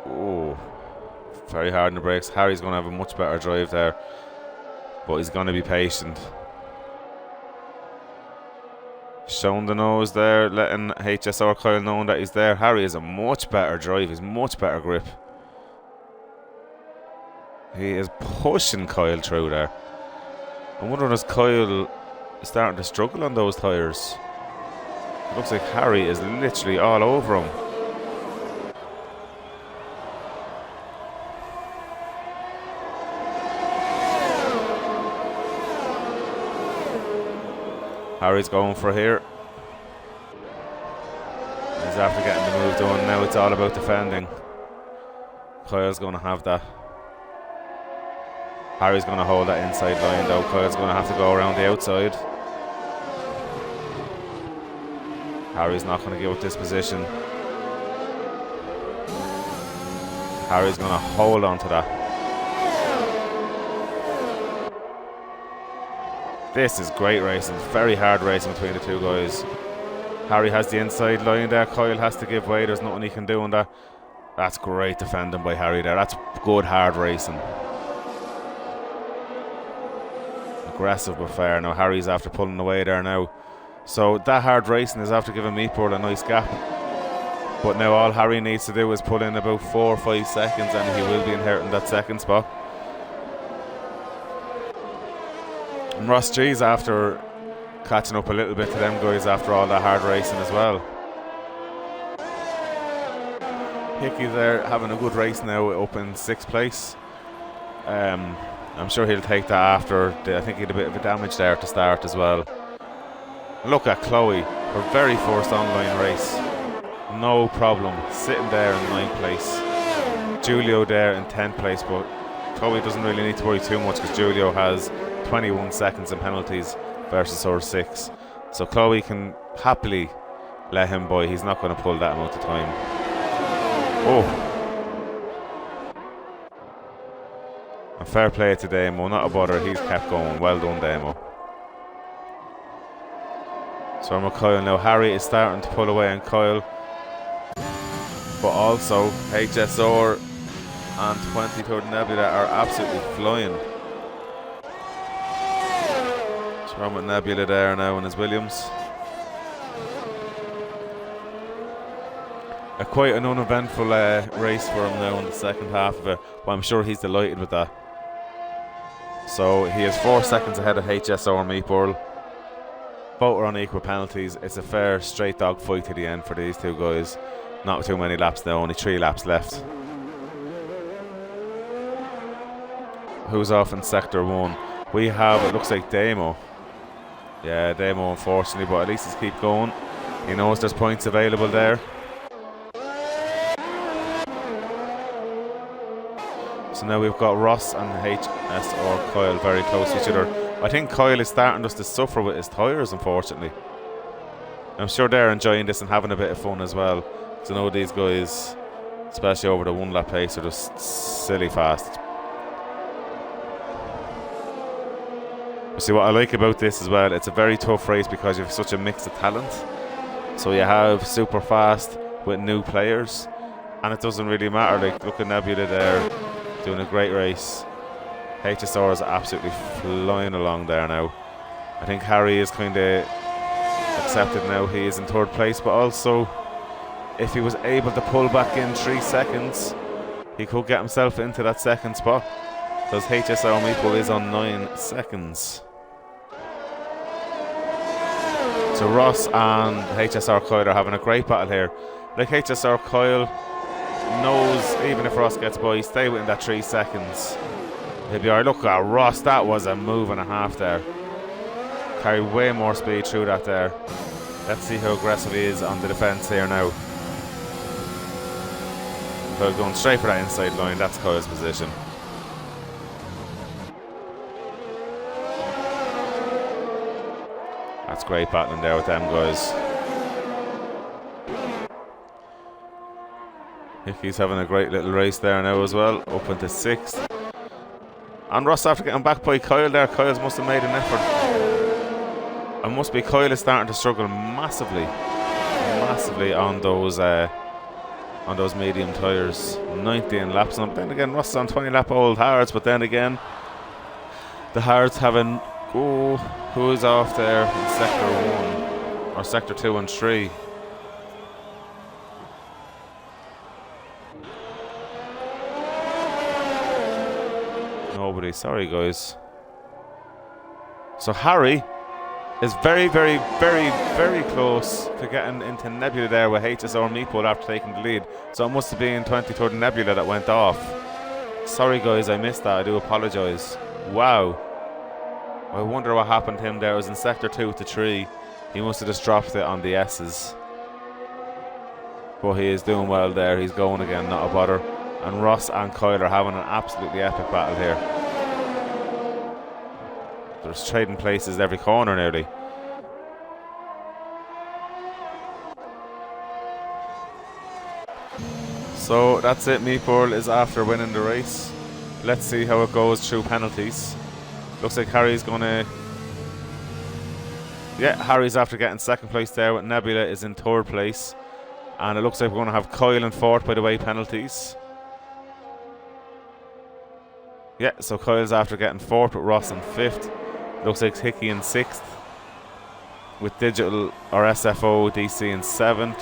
Oh, very hard in the brakes. Harry's going to have a much better drive there, but he's going to be patient. Showing the nose there, letting HSR Kyle know that he's there. Harry has a much better drive, he's much better grip. He is pushing Kyle through there. I'm wondering, is Kyle starting to struggle on those tyres? It looks like Harry is literally all over him. Harry's going for here. He's after getting the move done. Now it's all about defending. Kyle's going to have that. Harry's going to hold that inside line though. Kyle's going to have to go around the outside. Harry's not going to give up this position. Harry's going to hold on to that. This is great racing, very hard racing between the two guys. Harry has the inside line there, Kyle has to give way, there's nothing he can do on that. That's great defending by Harry there, that's good hard racing. Aggressive but fair. Now Harry's after pulling away there now. So that hard racing is after giving Meatball a nice gap. But now all Harry needs to do is pull in about 4 or 5 seconds and he will be inheriting that second spot. And Ross G's after catching up a little bit to them guys after all that hard racing as well. Hickey there having a good race now up in 6th place. I'm sure he'll take that after. I think he had a bit of a damage there to start as well. Look at Chloe, her very first online race. No problem, sitting there in 9th place. Julio there in 10th place, but Chloe doesn't really need to worry too much because Julio has 21 seconds in penalties versus her 6. So Chloe can happily let him by. He's not going to pull that amount of time. Oh. And fair play to Damo, not a bother, he's kept going. Well done, Damo. So I'm with Kyle now. Harry is starting to pull away on Kyle. But also HSR and 23rdnebula are absolutely flying. So I'm with Nebula there now in his Williams. Quite an uneventful race for him now in the second half of it, but I'm sure he's delighted with that. So he is 4 seconds ahead of HSR Meatball. Both are on equal penalties. It's a fair straight dog fight to the end for these two guys. Not too many laps now, only 3 laps left. Who's off in sector 1? We have, it looks like Damo. Yeah, Damo unfortunately, but at least he's keep going. He knows there's points available there. So now we've got Ross and HSR Kyle very close to each other. I think Kyle is starting just to suffer with his tyres, unfortunately. I'm sure they're enjoying this and having a bit of fun as well. Because I know these guys, especially over the 1 lap pace, are just silly fast. But see, what I like about this as well, it's a very tough race because you have such a mix of talent. So you have super fast with new players, and it doesn't really matter. Like, look at Nebula there, doing a great race. HSR is absolutely flying along there now. I think Harry is kind of accepted now. He is in 3rd place, but also if he was able to pull back in 3 seconds, he could get himself into that 2nd spot. Because HSR Meatball is on 9 seconds. So Ross and HSR Coyle are having a great battle here. Like HSR Coyle knows even if Ross gets by, stay within that 3 seconds. He'll be alright. Look at Ross, that was a move and a half there. Carried way more speed through that there. Let's see how aggressive he is on the defence here now. Coyle going straight for that inside line, that's Coyle's position. That's great battling there with them guys. Hickey's having a great little race there now as well, up into 6th. And Ross after getting back by Coyle there, Coyle's must have made an effort. And must be Coyle is starting to struggle massively on those medium tyres. 19 laps on. Then again, Ross is on 20 lap old hards, but then again, the hards having who's off there in sector 1 or sector 2 and 3. Nobody, sorry guys. So Harry is very close to getting into Nebula there with HSR Meatball after taking the lead. So it must have been 23rd.Nebula that went off. Sorry guys, I missed that, I do apologise. Wow. I wonder what happened to him there. It was in sector 2 to 3. He must have just dropped it on the S's. But he is doing well there. He's going again, not a bother. And Ross and Coyle are having an absolutely epic battle here. There's trading places every corner nearly. So that's it. Meatball is after winning the race. Let's see how it goes through penalties. Looks like Harry's gonna... Yeah, Harry's after getting 2nd place there, with Nebula is in 3rd place. And it looks like we're going to have Coyle in 4th by the way penalties. Yeah, so Coyle's after getting 4th with Ross in 5th. Looks like Hickey in 6th. With Digital or SFO DC in 7th.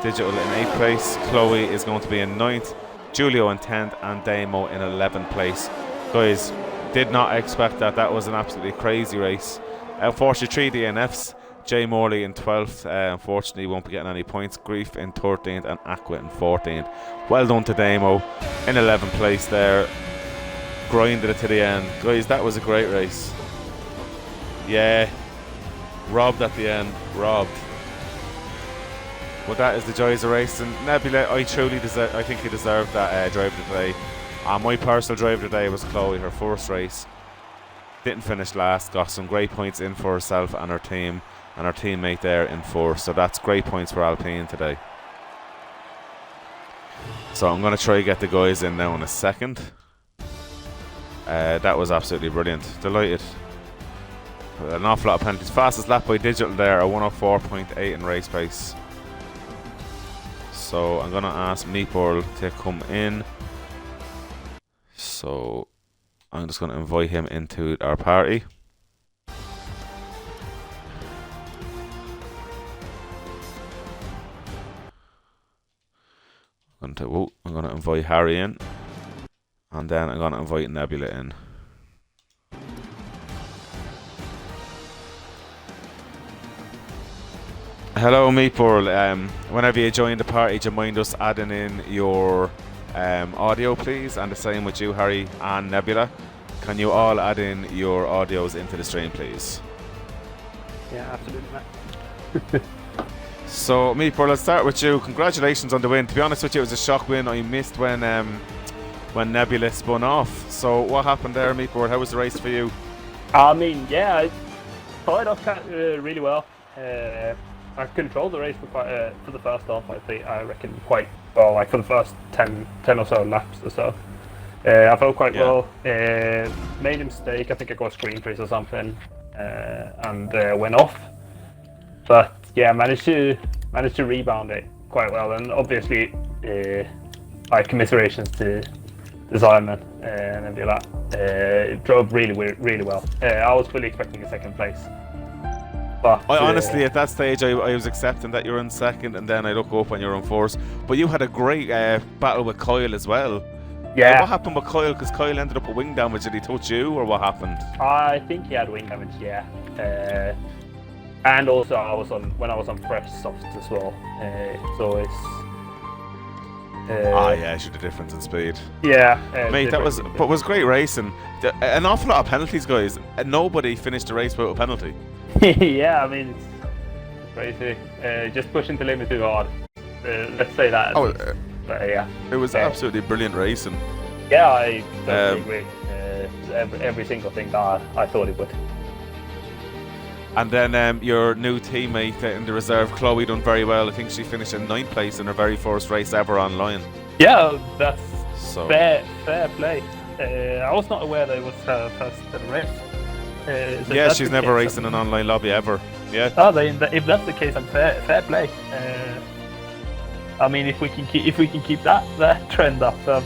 Digital in 8th place. Chloe is going to be in 9th. Julio in 10th and Damo in 11th place. Guys, did not expect that. That was an absolutely crazy race. Unfortunately, 3 DNFs. Jay Morley in 12th. Unfortunately, won't be getting any points. Grief in 13th and Aqua in 14th. Well done to Damo in 11th place there. Grinded it to the end. Guys, that was a great race. Yeah. Robbed at the end. Robbed. But that is the joys of racing. Nebula, I think he deserved that drive of the day. My personal drive of the day was Chloe, her first race. Didn't finish last, got some great points in for herself and her team, and her teammate there in 4th. So that's great points for Alpine today. So I'm going to try to get the guys in now in a second. That was absolutely brilliant. Delighted. An awful lot of penalties. Fastest lap by Digital there, a 104.8 in race pace. So I'm going to ask Meatball to come in. So I'm just going to invite him into our party. I'm going to invite Harry in. And then I'm going to invite Nebula in. Hello Meatball. Whenever you join the party, do you mind us adding in your audio please, and the same with you Harry and Nebula. Can you all add in your audios into the stream please? Yeah, absolutely Matt. So Meatball, let's start with you. Congratulations on the win. To be honest with you, it was a shock win. I missed when Nebula spun off. So what happened there Meatball? How was the race for you? I mean, yeah, I started off really well. I controlled the race for the first half, I reckon quite well, like for the first 10 or so laps or so. I felt quite well. Made a mistake, I think I got screen freeze or something, and went off. But yeah, managed to rebound it quite well, and obviously, like commiserations to Simon and Nebula. It drove really well. I was fully expecting a 2nd place. But, I honestly, at that stage, I was accepting that you're in 2nd, and then I look up and you're in 4th. But you had a great battle with Coyle as well. Yeah. What happened with Coyle? Because Coyle ended up with wing damage. Did he touch you, or what happened? I think he had wing damage, yeah. And also I was on when I was on fresh softs as well. So it's. Yeah, should the difference in speed. Yeah, mate, that was great racing. An awful lot of penalties, guys. Nobody finished the race without a penalty. Yeah, I mean it's crazy. Just pushing the limit too hard. Let's say that. But yeah, it was absolutely brilliant racing. Yeah, I totally agree. Every single thing that I thought it would. And then your new teammate in the reserve, Chloe, done very well. I think she finished in 9th place in her very first race ever online. Yeah, that's fair play. I was not aware that it was her first race. So yeah, she's never raced in an online lobby ever. Yeah. Oh, if that's the case, then fair play. I mean, if we can keep that trend up,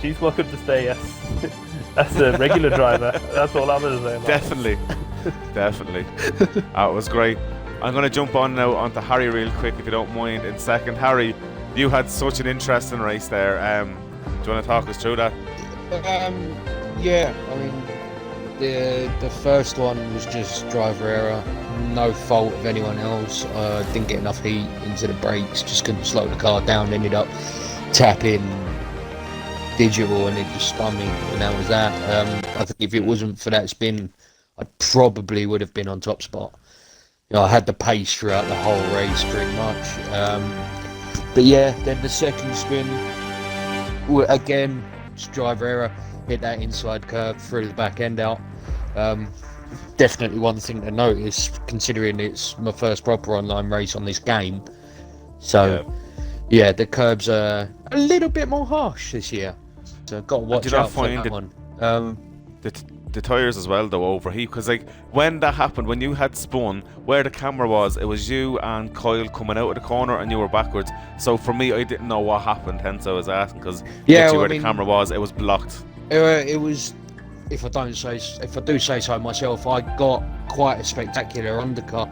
she's welcome to stay as a regular driver. That's all I'm gonna say. Definitely. Definitely. That was great. I'm going to jump on now onto Harry real quick, if you don't mind, in second. Harry, you had such an interesting race there. Do you want to talk us through that? Yeah, I mean, the first one was just driver error. No fault of anyone else. Didn't get enough heat into the brakes. Just couldn't slow the car down. Ended up tapping digital and it just spun me. And that was that. I think if it wasn't for that spin, I probably would have been on top spot. You know, I had the pace throughout the whole race pretty much. But yeah, then the second spin, again, just driver error, hit that inside curve, threw the back end out. Definitely one thing to notice, considering it's my first proper online race on this game. So yeah, the curbs are a little bit more harsh this year. So I've got to watch out for that one. The tyres as well though overheat, because like when that happened, when you had spun, where the camera was, it was you and Kyle coming out of the corner and you were backwards. So for me, I didn't know what happened, hence I was asking, because where the camera was, it was blocked. It was, if I do say so myself, I got quite a spectacular undercut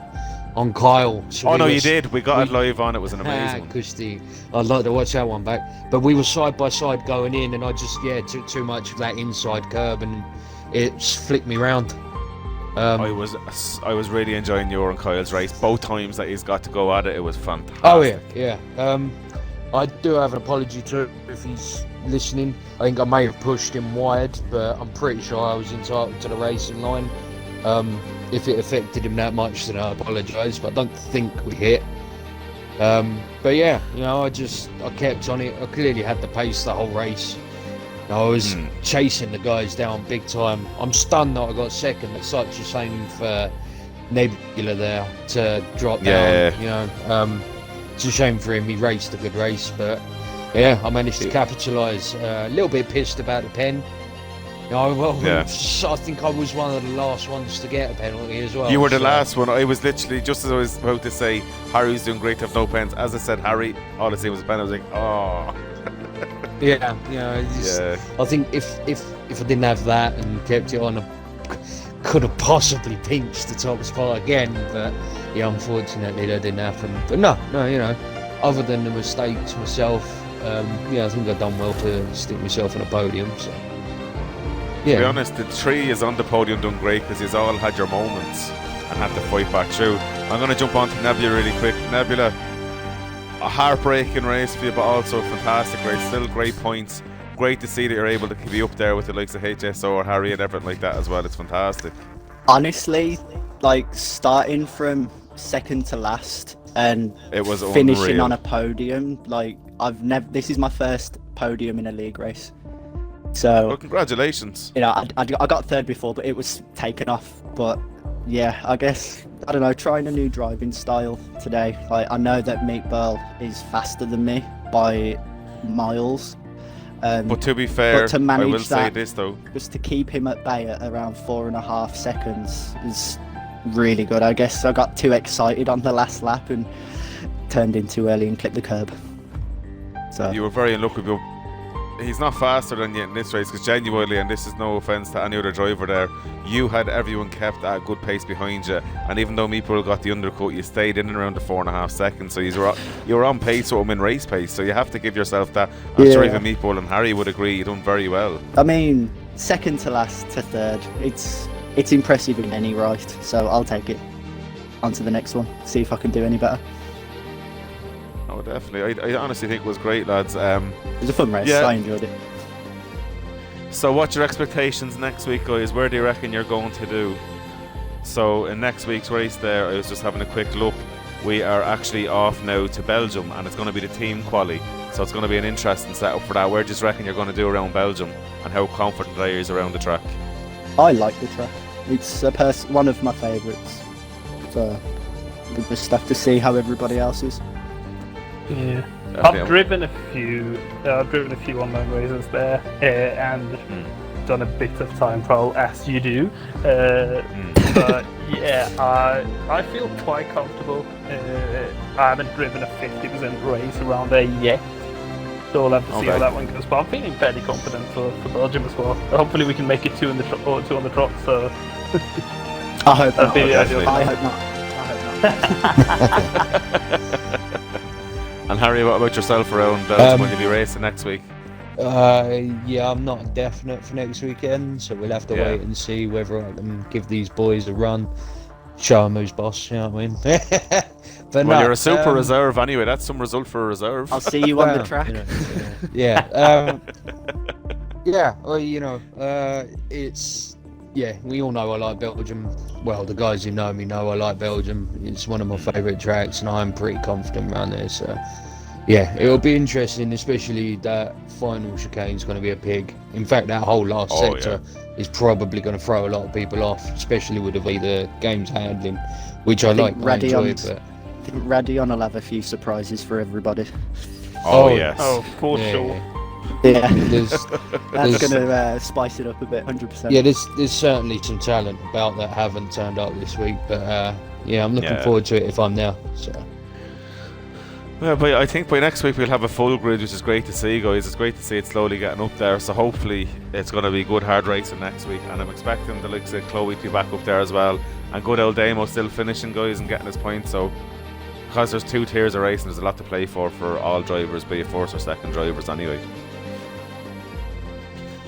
on Kyle. So you did. We got it live on. It was an amazing one. I'd like to watch that one back. But we were side by side going in, and I just took too much of that inside curb and it flicked me round. I was really enjoying your and Kyle's race. Both times that he's got to go at it, it was fantastic. Oh yeah. I do have an apology to him if he's listening. I think I may have pushed him wide, but I'm pretty sure I was entitled to the racing line. If it affected him that much, then I apologise, but I don't think we hit. But yeah, you know, I kept on it. I clearly had the pace the whole race. I was chasing the guys down big time. I'm stunned that I got second. It's such a shame for Nebula there to drop down. You know, it's a shame for him. He raced a good race, but yeah, I managed to capitalise. A little bit pissed about the pen. You know, I think I was one of the last ones to get a penalty as well. You were the last one. I was literally, just as I was about to say, Harry's doing great to have no pens. As I said, Harry, all I see was a pen. I was like, oh. Yeah, you know, I think if I didn't have that and kept it on, I could have possibly pinched the top spot again. But yeah, unfortunately that didn't happen. But no, you know, other than the mistakes myself, I think I've done well to stick myself on a podium. So yeah. To be honest, the three is on the podium done great because you've all had your moments and had to fight back through. I'm going to jump on to Nebula really quick. Nebula, a heartbreaking race for you, but also a fantastic race. Still great points. Great to see that you're able to be up there with the likes of HSO or Harry and everything like that as well. It's fantastic. Honestly, like starting from second to last and it was finishing unreal. On a podium, like this is my first podium in a league race. So well, congratulations. You know, I got third before, but it was taken off. But yeah, I guess, I don't know, trying a new driving style today. Like, I know that Meatball is faster than me by miles. But to be fair, to manage I will that, say this though. Just to keep him at bay at around 4.5 seconds is really good. I guess I got too excited on the last lap and turned in too early and clipped the curb. So you were very unlucky. He's not faster than you in this race because genuinely, and this is no offence to any other driver there, you had everyone kept at a good pace behind you, and even though Meeple got the undercut, you stayed in and around the 4.5 seconds, so you were on pace with him in race pace, so you have to give yourself that. I'm sure even Meeple and Harry would agree you done very well. I mean, second to last to third, it's impressive in any right, so I'll take it. on to the next one. See if I can do any better. Oh, definitely. I honestly think it was great, lads. It was a fun race. Yeah. I enjoyed it. So what's your expectations next week, guys? Where do you reckon you're going to do? So in next week's race there, I was just having a quick look. We are actually off now to Belgium, and it's going to be the team quali. So it's going to be an interesting setup for that. Where do you reckon you're going to do around Belgium, and how confident are you around the track? I like the track. It's one of my favourites. So we just have to see how everybody else is. Yeah. Okay. I've driven a few online races there, and done a bit of time trial, as you do. But yeah, I feel quite comfortable. I haven't driven a 50% race around there yet, so we'll have to see how that one goes. But I'm feeling fairly confident for Belgium as well. Hopefully we can make it two on the trot. So I hope not. Definitely. I hope not. And Harry, what about yourself around Belgium? Will you be racing next week? Yeah, I'm not definite for next weekend, so we'll have to wait and see whether I can give these boys a run. Show them who's boss, you know what I mean? But Well, you're a super reserve anyway. That's some result for a reserve. I'll see you on the track. Yeah, well, you know, we all know I like Belgium. Well, the guys who know me know I like Belgium. It's one of my favourite tracks, and I'm pretty confident around there. So, yeah, it'll be interesting, especially that final chicane's going to be a pig. In fact, that whole last sector is probably going to throw a lot of people off, especially with the way the game's handling, which I like. I enjoy, but I think Radion will have a few surprises for everybody. Oh yes. Oh, for sure. Yeah, There's that's going to spice it up a bit, 100%. Yeah, there's certainly some talent about that haven't turned up this week, but yeah, I'm looking forward to it if I'm there. So. Well, but I think by next week we'll have a full grid, which is great to see, guys. It's great to see it slowly getting up there. So hopefully it's going to be good hard racing next week, and I'm expecting the likes of Chloe to be back up there as well, and good old Damo still finishing, guys, and getting his points. So because there's two tiers of racing, there's a lot to play for all drivers, be it first or second drivers anyway.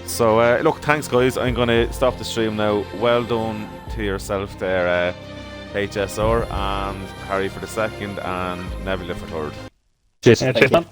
So look, thanks guys. I'm going to stop the stream now. Well done to yourself there, HSR, and Harry for the second, and Nebula for third. Cheers. Cheers, man.